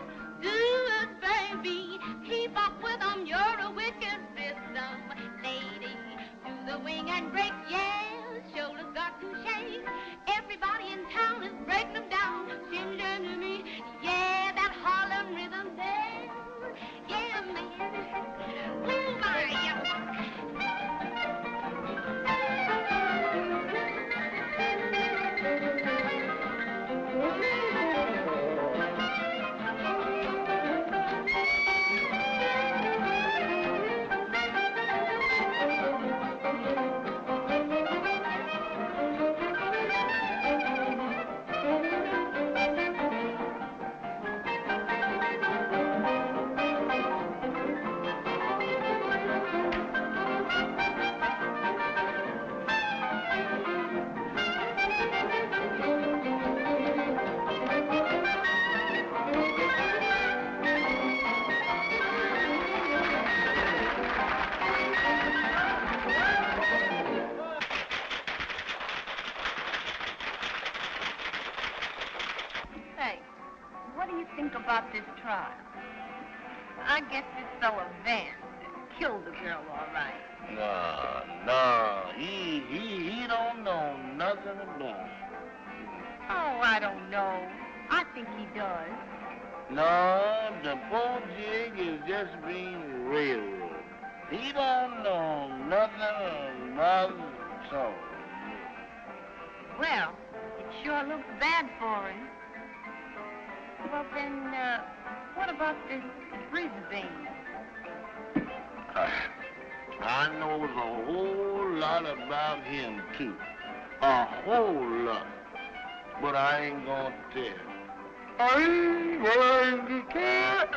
Speaker 11: Do it, baby, keep up with them. You're a wicked rhythm lady. Do the wing and break, yeah. Shoulders got to shake. Everybody in town is breaking them down. Sing down to me, yeah, that Harlem rhythm there. Yeah, man. Ooh, my.
Speaker 5: about this trial? I guess this fella Vance killed the girl, all right.
Speaker 3: No, he don't know nothing about it.
Speaker 5: Oh, I don't know. I think he does.
Speaker 3: No, the poor jig is just being railroaded. He don't know nothing about it, so.
Speaker 5: Well, it sure looks bad for him. Well, then, what about this Brisbane?
Speaker 3: I knows a whole lot about him, too. A whole lot. But I ain't gonna tell. I ain't going to tell.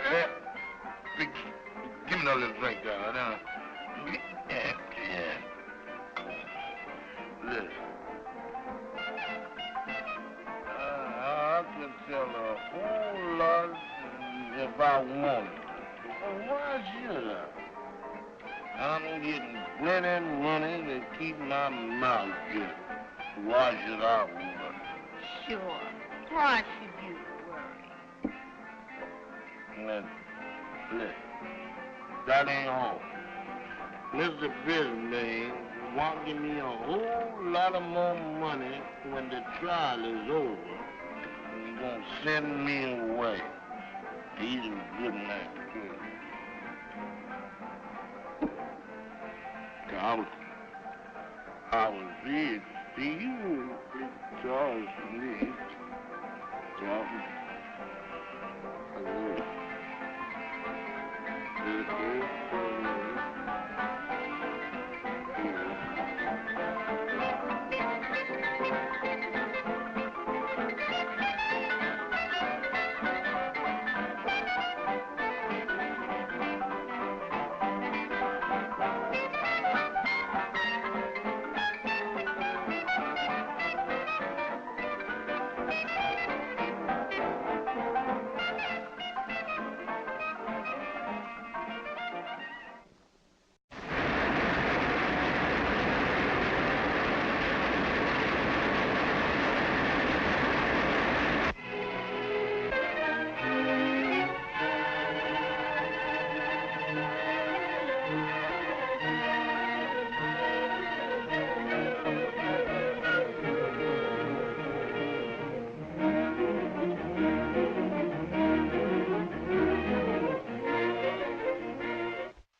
Speaker 3: Give me a little drink, darling. Yeah. Listen. I can tell a whole lot if I wanted to. Well, why should I? I'm getting plenty money to keep my mouth shut. Why should I worry?
Speaker 5: Sure. Why should you worry?
Speaker 3: Listen, that ain't all. Mr. Brisbane won't give me a whole lot of more money when the trial is over. He's gonna send me away. He's a good man, too. I was here to see you, Charles Lee. Charles.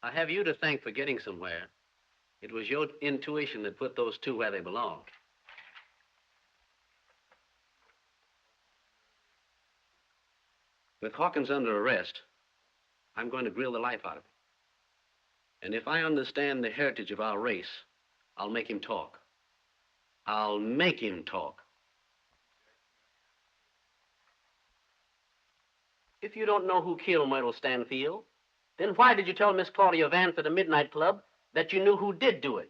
Speaker 6: I have you to thank for getting somewhere. It was your intuition that put those two where they belong. With Hawkins under arrest, I'm going to grill the life out of him. And if I understand the heritage of our race, I'll make him talk. I'll make him talk. If you don't know who killed Myrtle Stanfield, then why did you tell Miss Claudia Vance at a midnight club that you knew who did do it?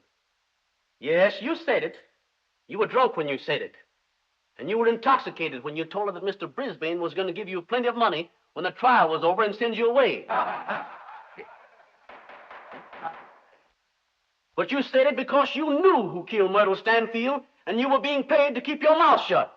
Speaker 6: Yes, you said it. You were drunk when you said it. And you were intoxicated when you told her that Mr. Brisbane was going to give you plenty of money when the trial was over and send you away. But you said it because you knew who killed Myrtle Stanfield, and you were being paid to keep your mouth shut.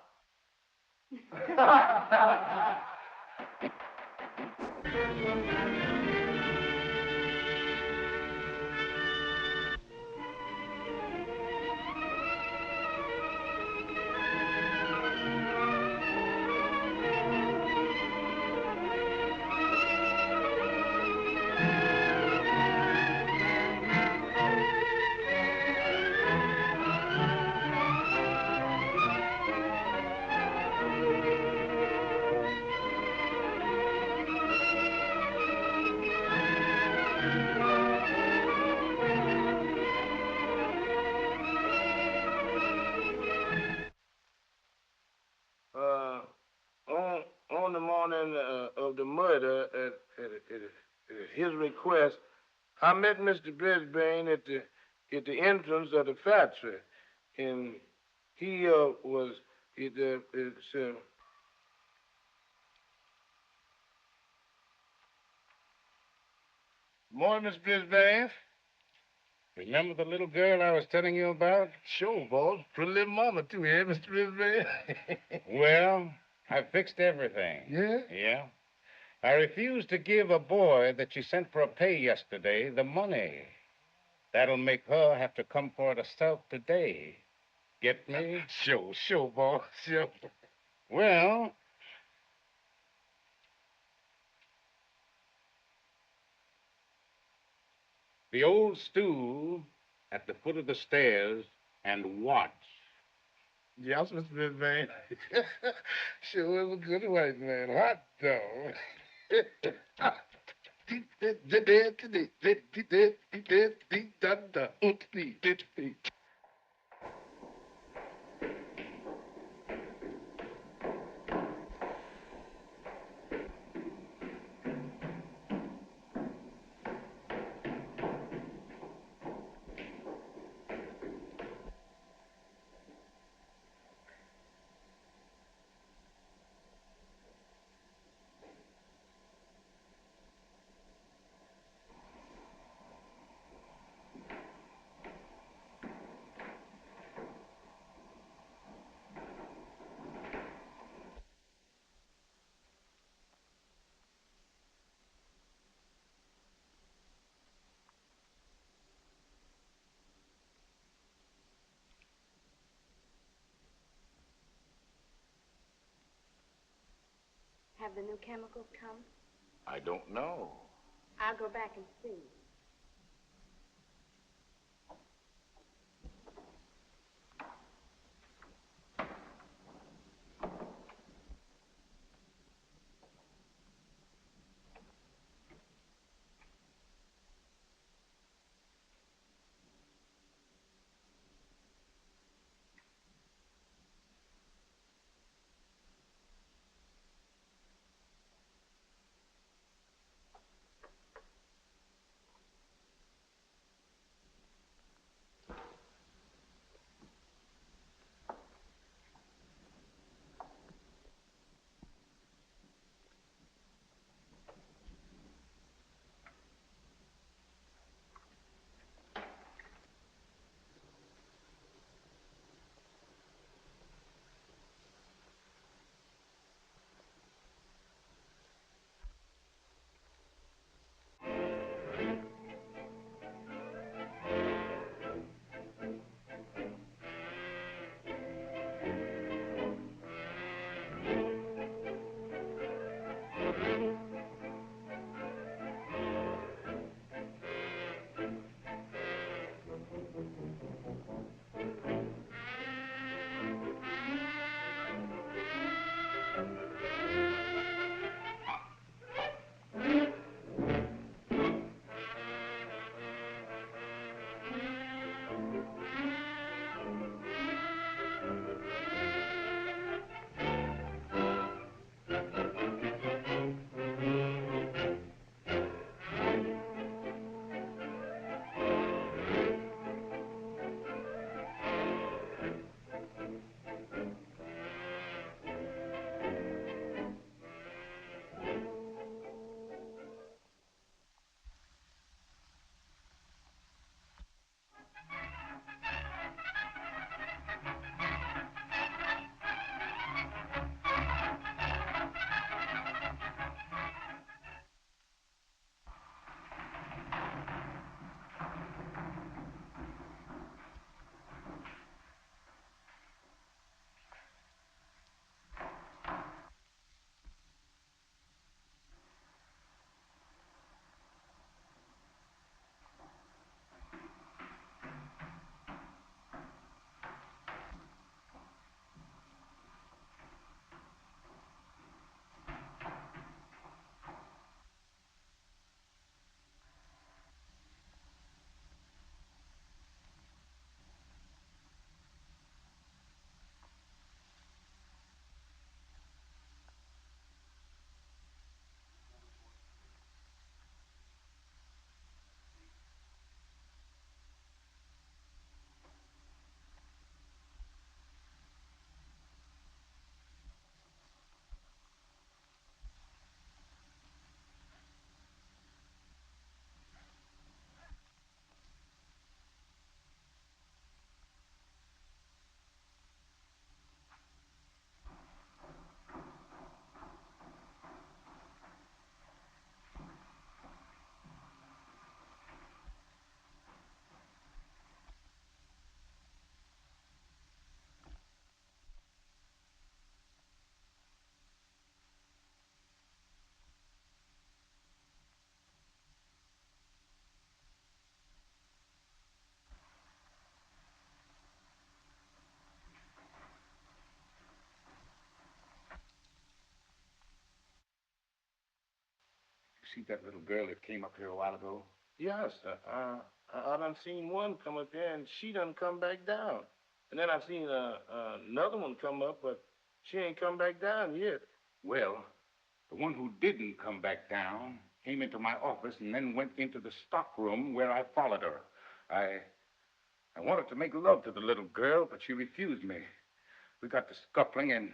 Speaker 3: On the morning of the murder, at his request, I met Mr. Brisbane at the entrance of the factory, and he was Morning, Miss Brisbane.
Speaker 12: Remember the little girl I was telling you about?
Speaker 3: Sure, boss. Pretty little mama, too, eh, Mr. Brisbane?
Speaker 12: Well, I fixed everything.
Speaker 3: Yeah?
Speaker 12: Yeah. I refused to give a boy that she sent for a pay yesterday the money. That'll make her have to come for it herself today. Get me?
Speaker 3: Sure, boy, sure.
Speaker 12: Well, the old stool at the foot of the stairs and watch.
Speaker 3: Yes, Mr. Brisbane. Sure is a good white man. Hot dog.
Speaker 5: Have the new chemicals come?
Speaker 3: I don't know.
Speaker 5: I'll go back and see.
Speaker 12: see that little girl that came up here a while ago?
Speaker 3: Yes, I done seen one come up here, and she done come back down. And then I seen another one come up, but she ain't come back down yet.
Speaker 12: Well, the one who didn't come back down came into my office and then went into the stock room where I followed her. I wanted to make love to the little girl, but she refused me. We got to scuffling, and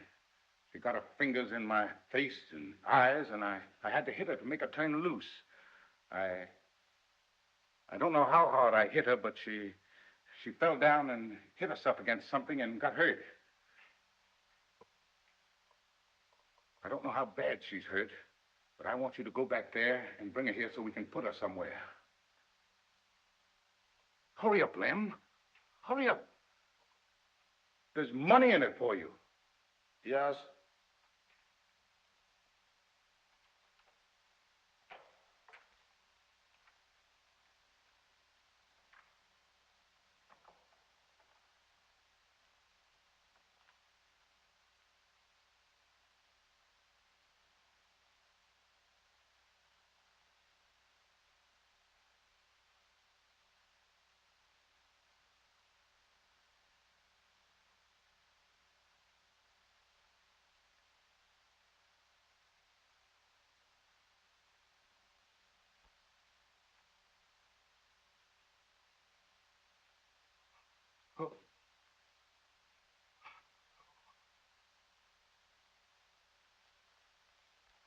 Speaker 12: she got her fingers in my face and eyes, and I had to hit her to make her turn loose. I don't know how hard I hit her, but she fell down and hit herself against something and got hurt. I don't know how bad she's hurt, but I want you to go back there and bring her here so we can put her somewhere. Hurry up, Lem. Hurry up. There's money in it for you.
Speaker 3: Yes.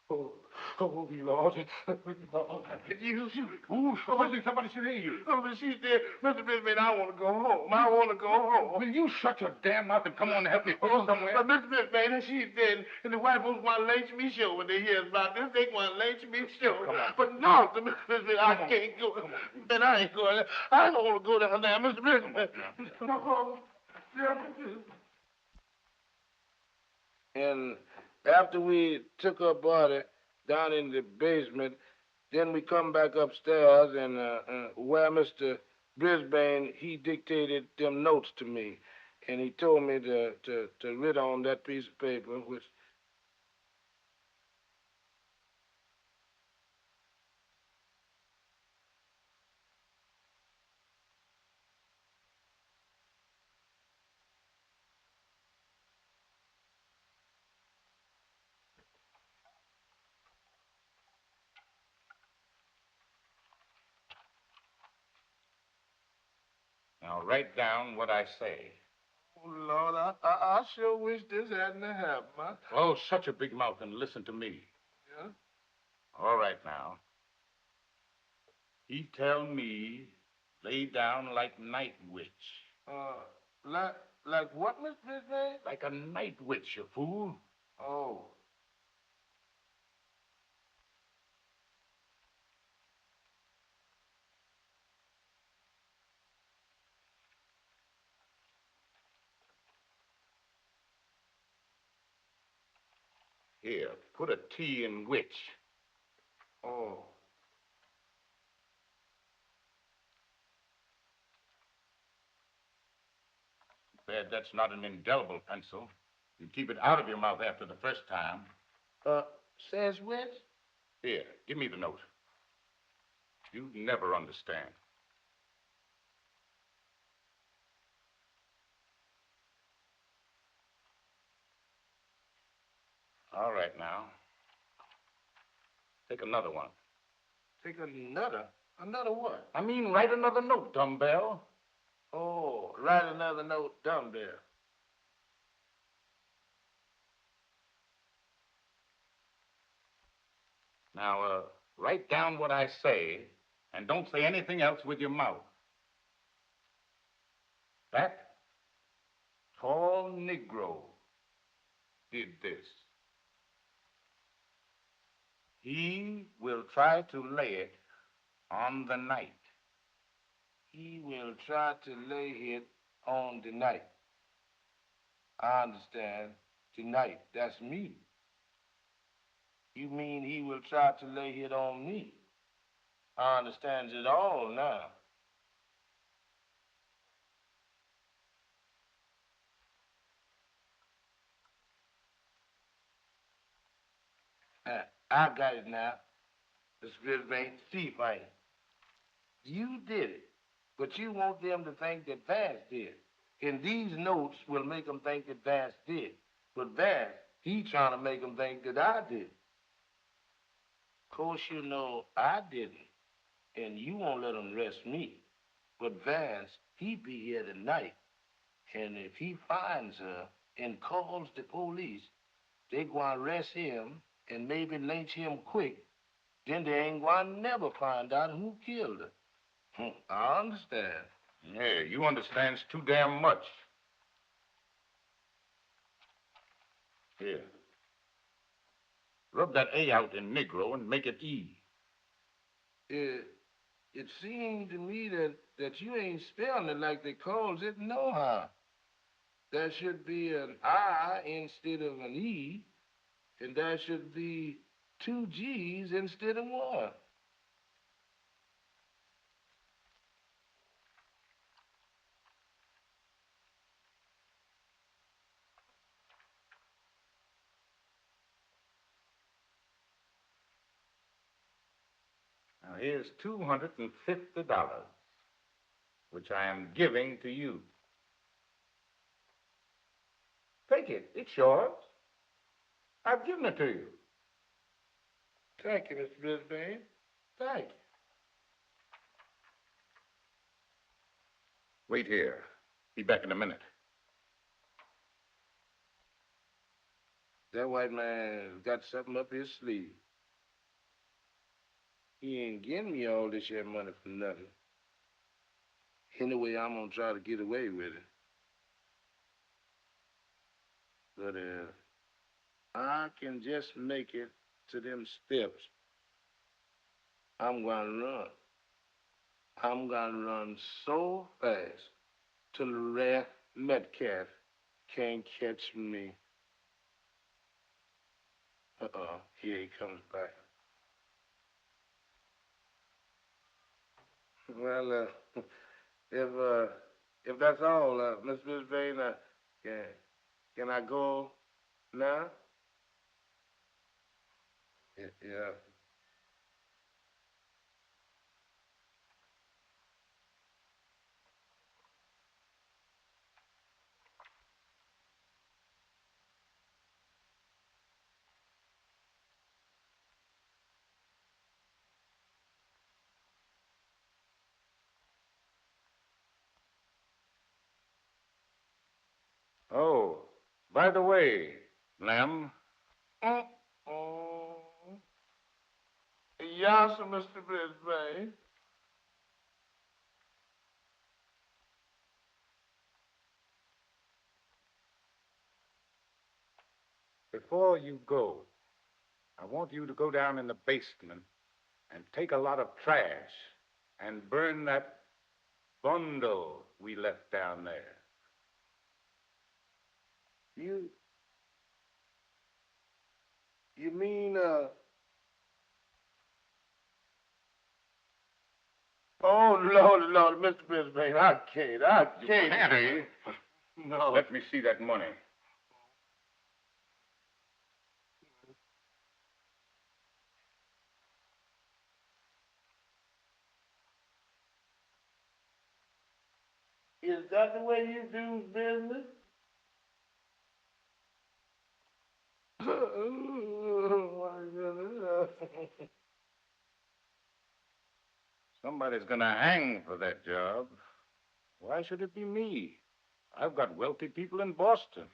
Speaker 3: Oh, oh, Lord. You. Ooh, somebody should hear you. Oh, but she's there. Mr. Brisbane, I want to go home. I want to go home.
Speaker 12: Will you shut your damn mouth and come on and help me put her somewhere?
Speaker 3: But Mr. Brisbane, she's dead. And the white folks want to lynch me sure when they hear about this. They want to lynch me sure.
Speaker 12: Come on.
Speaker 3: But no, Mr. Brisbane, I can't go. And I ain't going. I don't want to go down there, Mr. Brisbane. No. And after we took her body down in the basement, then we come back upstairs and where Mr. Brisbane, he dictated them notes to me. And he told me to write on that piece of paper, which...
Speaker 12: Now, write down what I say.
Speaker 3: Oh, Lord, I sure wish this hadn't happened.
Speaker 12: Oh, shut your big mouth and listen to me.
Speaker 3: Yeah?
Speaker 12: All right, now. He tell me, lay down like night witch.
Speaker 3: Like what, Mr. Brisbane?
Speaker 12: Like a night witch, you fool.
Speaker 3: Oh.
Speaker 12: Here, put a T in witch.
Speaker 3: Oh.
Speaker 12: Bad that's not an indelible pencil. You keep it out of your mouth after the first time.
Speaker 3: Says which?
Speaker 12: Here, give me the note. You never understand. All right, now. Take another one.
Speaker 3: Take another? Another what?
Speaker 12: I mean, write another note, dumbbell.
Speaker 3: Oh, write another note, dumbbell.
Speaker 12: Now, write down what I say, and don't say anything else with your mouth. That tall Negro did this. He will try to lay it on the night.
Speaker 3: He will try to lay it on the night. I understand. Tonight, that's me. You mean he will try to lay it on me? I understand it all now. I got it now. Mr. Brisbane, see, Frank, you did it, but you want them to think that Vance did. And these notes will make them think that Vance did. But Vance, he trying to make them think that I did. Of course, you know I didn't, and you won't let them arrest me. But Vance, he be here tonight, and if he finds her and calls the police, they gonna arrest him and maybe lynch him quick. Then they ain't gonna never find out who killed her. I understand.
Speaker 12: Yeah, you understands too damn much. Here. Rub that A out in Negro and make it E.
Speaker 3: It seemed to me that you ain't spelling it like they calls it nohow. There should be an I instead of an E, and there should be two G's instead of one.
Speaker 12: Now, here's $250, which I am giving to you. Take it. It's yours. I've given it to you.
Speaker 3: Thank you, Mr. Brisbane. Thank you.
Speaker 12: Wait here. Be back in a minute.
Speaker 3: That white man got something up his sleeve. He ain't getting me all this here money for nothing. Anyway, I'm gonna try to get away with it. But I can just make it to them steps, I'm gonna run. I'm gonna run so fast till the rat Metcalf can't catch me. Here he comes back. Well, if that's all, Miss Brisbane, can I go now? Yeah.
Speaker 12: Oh, by the way, Lem,
Speaker 3: Oh, yes, Mr. Brisbane.
Speaker 12: before you go, I want you to go down in the basement and take a lot of trash and burn that bundle we left down there.
Speaker 3: You mean, oh, Lord, Mr. Brisbane, I can't.
Speaker 12: You can't, eh?
Speaker 3: No.
Speaker 12: Let me see that money.
Speaker 3: Is that the way you do business? Oh, my goodness.
Speaker 12: Somebody's gonna hang for that job. Why should it be me? I've got wealthy people in Boston.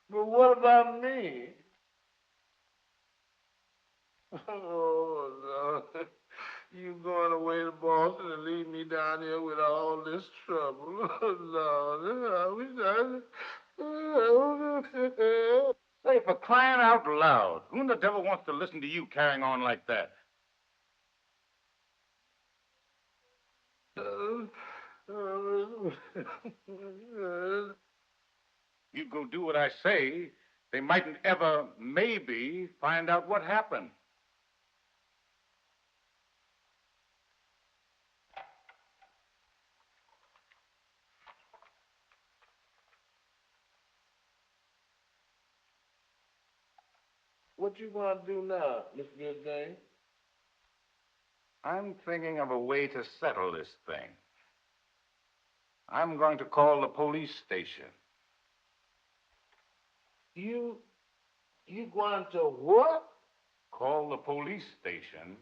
Speaker 3: But what about me? Oh, Lord. You going away to Boston and leave me down here with all this trouble. Oh, Lord. I wish I...
Speaker 12: Say, for crying out loud, who in the devil wants to listen to you carrying on like that? You go do what I say, they mightn't ever, maybe, find out what happened.
Speaker 3: What you gonna do now, Mr. Brisbane?
Speaker 12: I'm thinking of a way to settle this thing. I'm going to call the police station.
Speaker 3: You going to what?
Speaker 12: Call the police station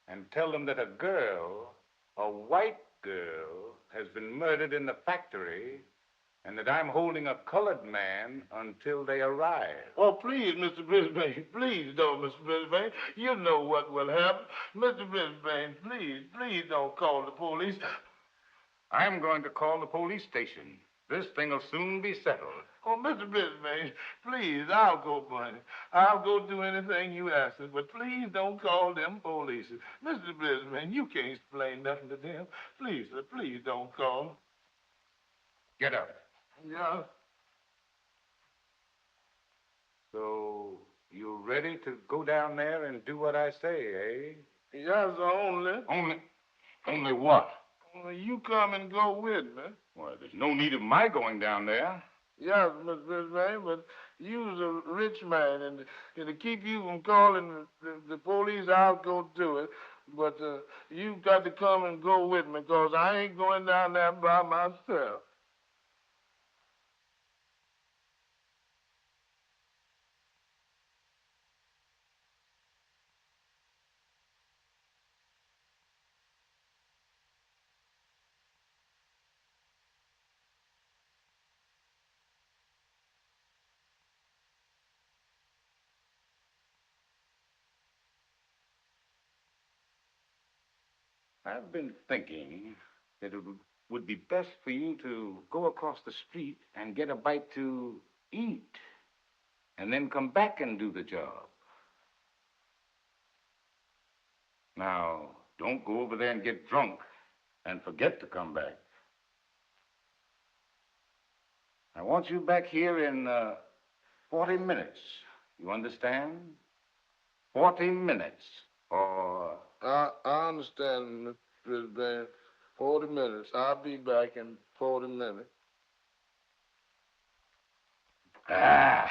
Speaker 12: and tell them that a girl, a white girl, has been murdered in the factory and that I'm holding a colored man until they arrive.
Speaker 3: Oh, please, Mr. Brisbane, please don't, Mr. Brisbane. You know what will happen. Mr. Brisbane, please don't call the police.
Speaker 12: I'm going to call the police station. This thing will soon be settled.
Speaker 3: Oh, Mr. Brisbane, please, I'll go, buddy. I'll go do anything you ask us, but please don't call them police. Mr. Brisbane, you can't explain nothing to them. Please, sir, please don't call them.
Speaker 12: Get up.
Speaker 3: Yeah.
Speaker 12: So, you ready to go down there and do what I say, eh?
Speaker 3: Yes, only.
Speaker 12: Only what?
Speaker 3: Only you come and go with me.
Speaker 12: Well, there's no need of my going down there.
Speaker 3: Yes, Mr. Brisbane, but you's a rich man, and to keep you from calling the police, I'll go do it. But you got to come and go with me, because I ain't going down there by myself.
Speaker 12: I've been thinking that it would be best for you to go across the street and get a bite to eat, and then come back and do the job. Now, don't go over there and get drunk and forget to come back. I want you back here in 40 minutes. You understand? 40 minutes. Or...
Speaker 3: I understand, Mr. Brisbane. 40 minutes. I'll be back in 40 minutes.
Speaker 12: Ah.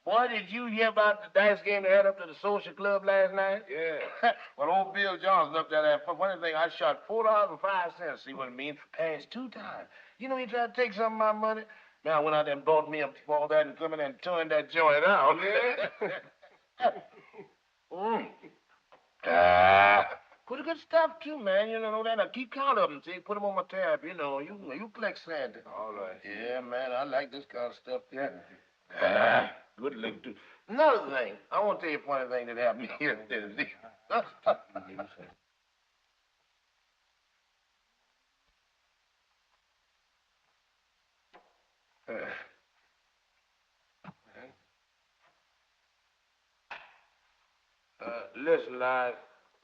Speaker 3: Boy, did you hear about the dice game they had up to the social club last night?
Speaker 12: Yeah.
Speaker 3: Well, old Bill Johnson up there, that funny thing, I shot $4.05. See what I mean? Passed 2 times. You know, he tried to take some of my money. Man, I went out there and bought me up all that and come in and turned that joint out. Yeah. Pretty good stuff, too, man. You know that. I keep count of them, see? Put them on my tab, you know. You collect Santa.
Speaker 12: All right.
Speaker 3: Yeah, man, I like this kind of stuff, yeah. Good looking, too. Another thing, I want to tell you a funny thing that happened here. Listen, lad,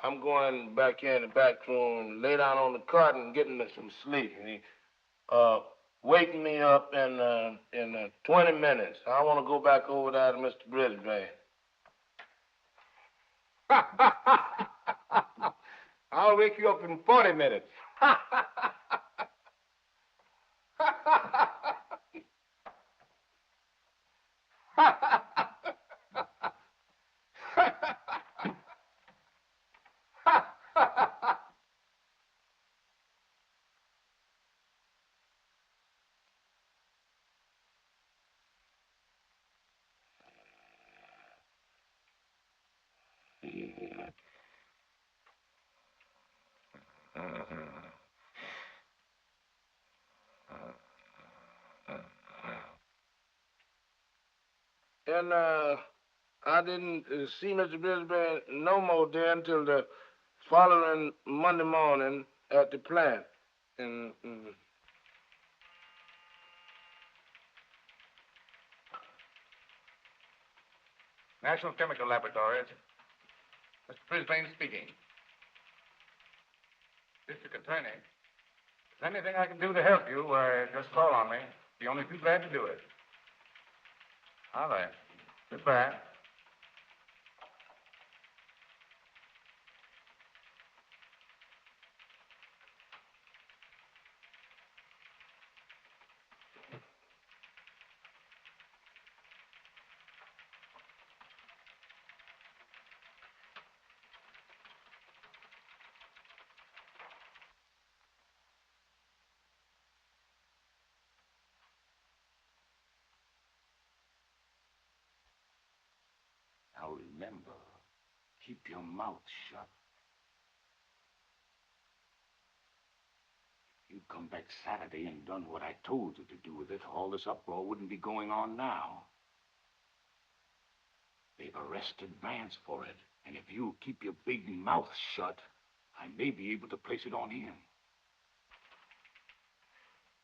Speaker 3: I'm going back here in the back room, lay down on the cot and getting me some sleep. Wake me up in 20 minutes. I want to go back over there to Mr. Brisbane.
Speaker 12: I'll wake you up in 40 minutes.
Speaker 3: And I didn't see Mr. Brisbane no more there until the following Monday morning at the plant. And
Speaker 12: National Chemical Laboratories. Mr. Brisbane speaking. District Attorney. If there's anything I can do to help you, just call on me. Be only too glad to do it. All right. Goodbye. remember, keep your mouth shut. If you'd come back Saturday and done what I told you to do with it, all this uproar wouldn't be going on now. They've arrested Vance for it, and if you keep your big mouth shut, I may be able to place it on him.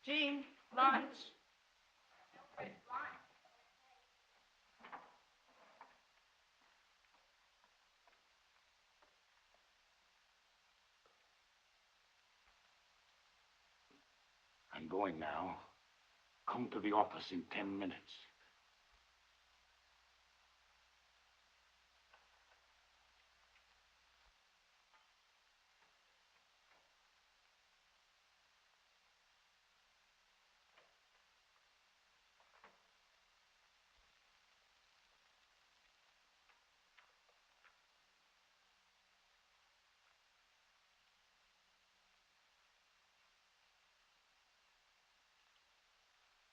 Speaker 5: Gene, lunch.
Speaker 12: I'm going now. Come to the office in 10 minutes.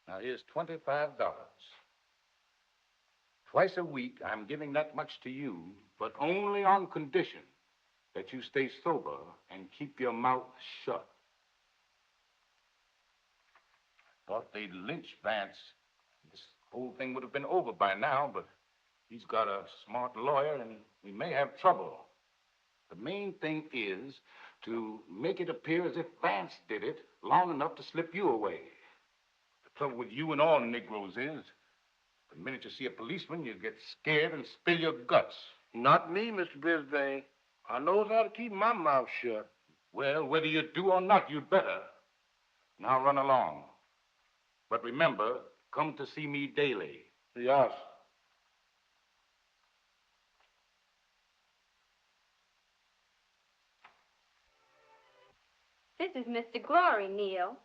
Speaker 12: Now, here's $25. Twice a week, I'm giving that much to you, but only on condition that you stay sober and keep your mouth shut. Thought they'd lynch Vance. This whole thing would have been over by now, but he's got a smart lawyer, and we may have trouble. The main thing is to make it appear as if Vance did it long enough to slip you away. The trouble with you and all Negroes is, the minute you see a policeman, you get scared and spill your guts.
Speaker 3: Not me, Mr. Brisbane. I knows how to keep my mouth shut.
Speaker 12: Well, whether you do or not, you'd better. Now run along. But remember, come to see me daily.
Speaker 3: Yes.
Speaker 7: This is Mr. Glory, Neil.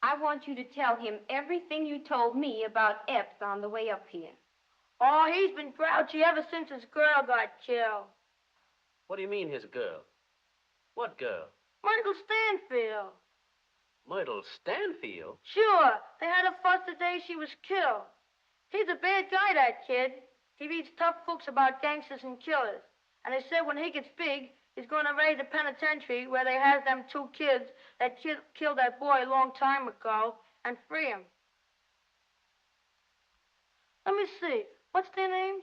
Speaker 7: I want you to tell him everything you told me about Epps on the way up here.
Speaker 5: Oh, he's been grouchy ever since his girl got killed.
Speaker 6: What do you mean, his girl? What girl?
Speaker 5: Michael Stanfield.
Speaker 6: Myrtle Stanfield?
Speaker 5: Sure, they had a fuss the day she was killed. He's a bad guy, that kid. He reads tough books about gangsters and killers. And they said when he gets big, he's going to raid the penitentiary where they has them two kids that killed that boy a long time ago and free him. Let me see. What's their names?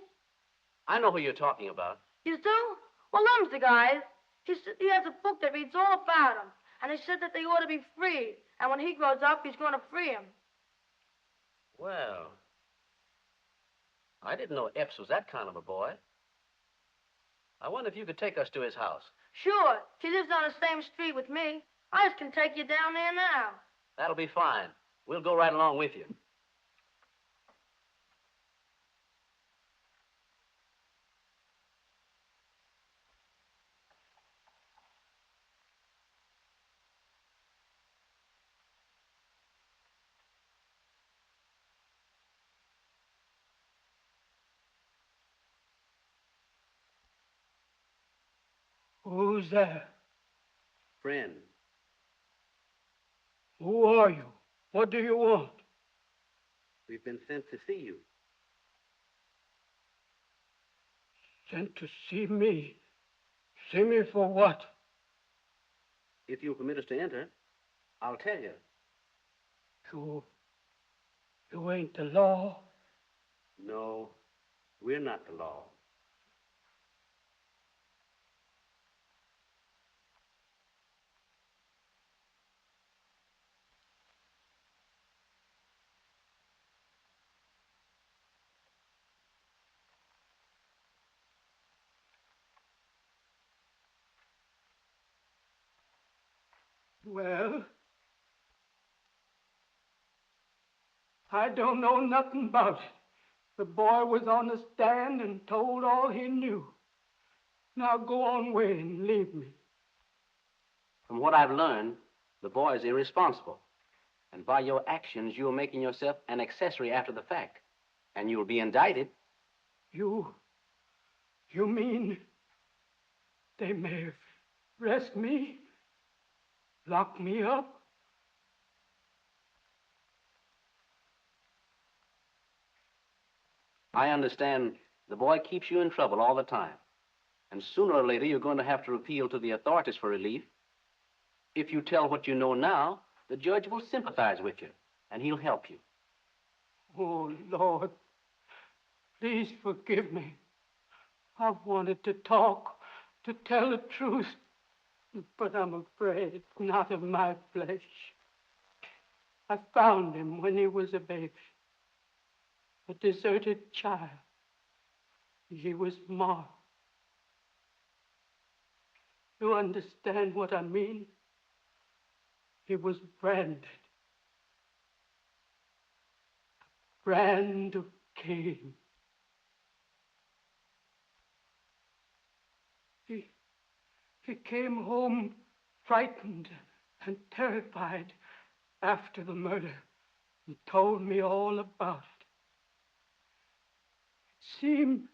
Speaker 6: I know who you're talking about.
Speaker 5: You do? Well, them's the guys. He has a book that reads all about them. And they said that they ought to be freed. And when he grows up, he's going to free him.
Speaker 6: Well, I didn't know Epps was that kind of a boy. I wonder if you could take us to his house.
Speaker 5: Sure. He lives on the same street with me. I just can take you down there now.
Speaker 6: That'll be fine. We'll go right along with you.
Speaker 10: Who's there?
Speaker 6: Friend.
Speaker 10: Who are you? What do you want?
Speaker 6: We've been sent to see you.
Speaker 10: Sent to see me. See me for what?
Speaker 6: If you'll permit us to enter, I'll tell you.
Speaker 10: You ain't the law?
Speaker 6: No, we're not the law.
Speaker 10: Well, I don't know nothing about it. The boy was on the stand and told all he knew. Now go on away and leave me.
Speaker 6: From what I've learned, the boy is irresponsible. And by your actions, you're making yourself an accessory after the fact. And you'll be indicted.
Speaker 10: You mean they may arrest me? Lock me up?
Speaker 6: I understand The boy keeps you in trouble all the time. And sooner or later, you're going to have to appeal to the authorities for relief. If you tell what you know now, the judge will sympathize with you, and he'll help you.
Speaker 10: Oh, Lord, please forgive me. I've wanted to talk, to tell the truth, but I'm afraid it's not of my flesh. I found him when he was a baby, a deserted child. He was marked. You understand what I mean? He was branded. Brand of Cain. He came home frightened and terrified after the murder and told me all about it. It seemed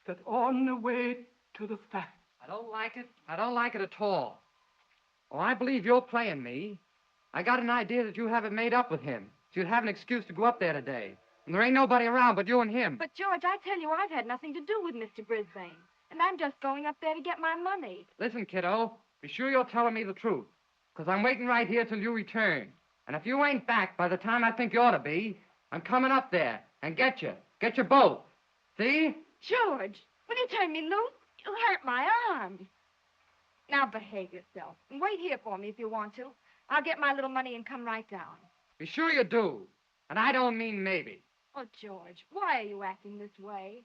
Speaker 10: that on the way to the factory.
Speaker 9: I don't like it. I don't like it at all. Oh, I believe you're playing me. I got an idea that you have it made up with him. So you'd have an excuse to go up there today. And there ain't nobody around but you and him.
Speaker 7: But, George, I tell you, I've had nothing to do with Mr. Brisbane. And I'm just going up there to get my money.
Speaker 9: Listen, kiddo, be sure you're telling me the truth. Because I'm waiting right here till you return. And if you ain't back by the time I think you ought to be, I'm coming up there and get you. Get you both. See?
Speaker 7: George, when you turn me loose, you hurt my arm. Now behave yourself. And wait here for me if you want to. I'll get my little money and come right down.
Speaker 9: Be sure you do. And I don't mean maybe.
Speaker 7: Oh, George, why are you acting this way?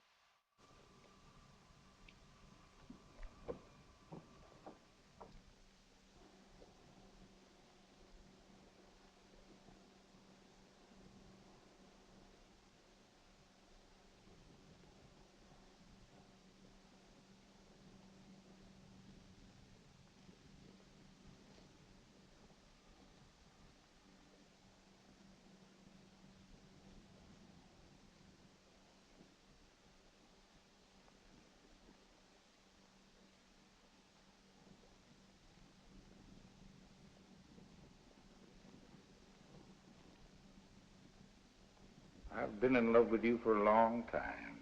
Speaker 12: I've been in love with you for a long time.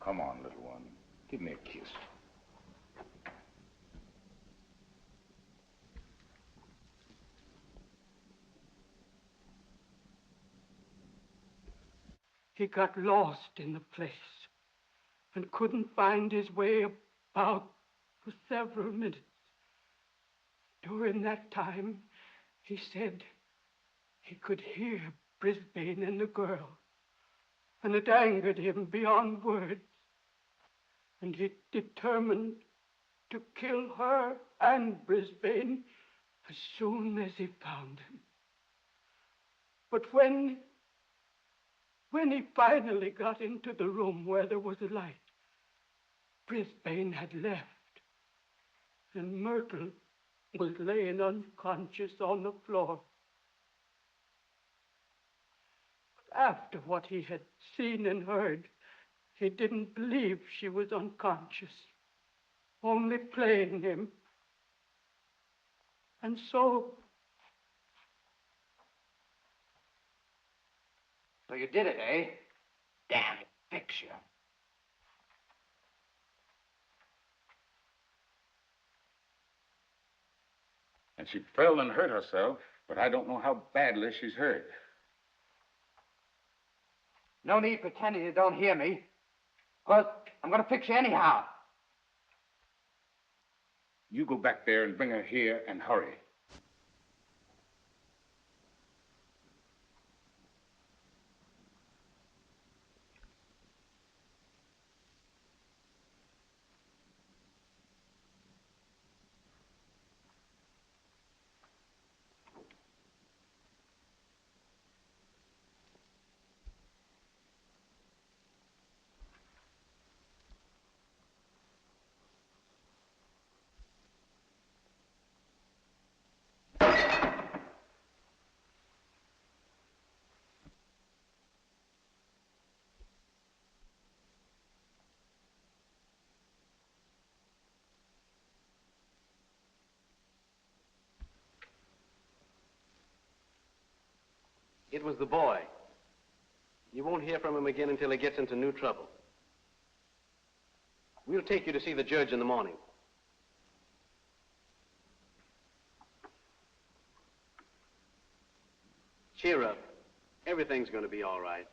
Speaker 12: Come on, little one. Give me a kiss.
Speaker 10: He got lost in the place and couldn't find his way about for several minutes. During that time, he said he could hear Brisbane and the girl, and it angered him beyond words. And he determined to kill her and Brisbane as soon as he found him. But when he finally got into the room where there was a light, Brisbane had left, and Myrtle was laying unconscious on the floor. But after what he had seen and heard, he didn't believe she was unconscious, only playing him. And so
Speaker 9: you did it, eh? Damn it, fix you.
Speaker 12: And she fell and hurt herself, but I don't know how badly she's hurt.
Speaker 9: No need pretending you don't hear me. Because I'm going to fix you anyhow.
Speaker 12: You go back there and bring her here and hurry.
Speaker 6: It was the boy. You won't hear from him again until he gets into new trouble.
Speaker 13: We'll take you to see the judge in the morning. Cheer up. Everything's going to be all right.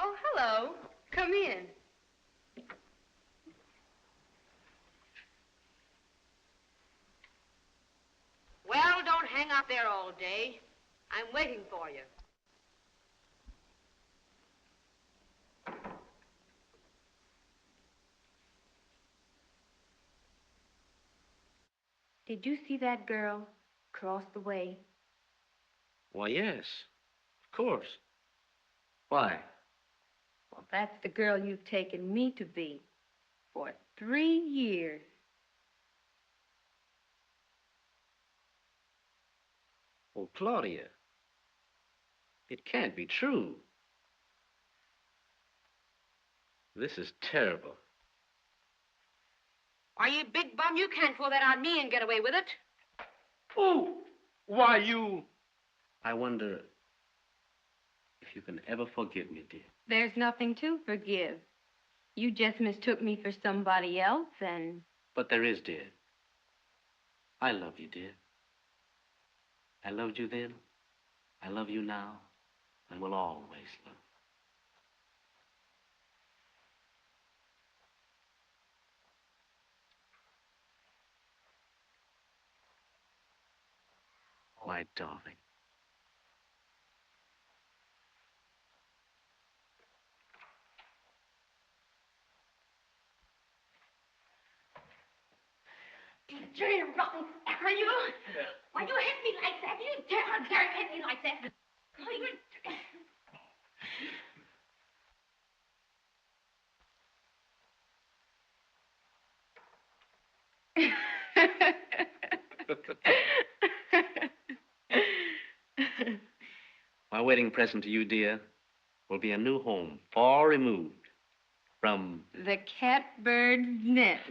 Speaker 5: Oh, hello. Come in. Well, don't hang out there all day. I'm waiting for you.
Speaker 7: Did you see that girl across the way?
Speaker 6: Why, yes. Of course. Why?
Speaker 7: Well, that's the girl you've taken me to be for 3 years.
Speaker 6: Oh, Claudia. It can't be true. This is terrible.
Speaker 5: Are you a big bum? You can't pull that on me and get away with it.
Speaker 13: Oh, why, you...
Speaker 6: I wonder if you can ever forgive me, dear.
Speaker 7: There's nothing to forgive. You just mistook me for somebody else, and...
Speaker 6: But there is, dear. I love you, dear. I loved you then. I love you now. And will always love. My darling.
Speaker 11: You dirty, rotten are you? Why you hit me like that? You dare hit me like that?
Speaker 6: My wedding present to you, dear, will be a new home, far removed from...
Speaker 7: The catbird's nest.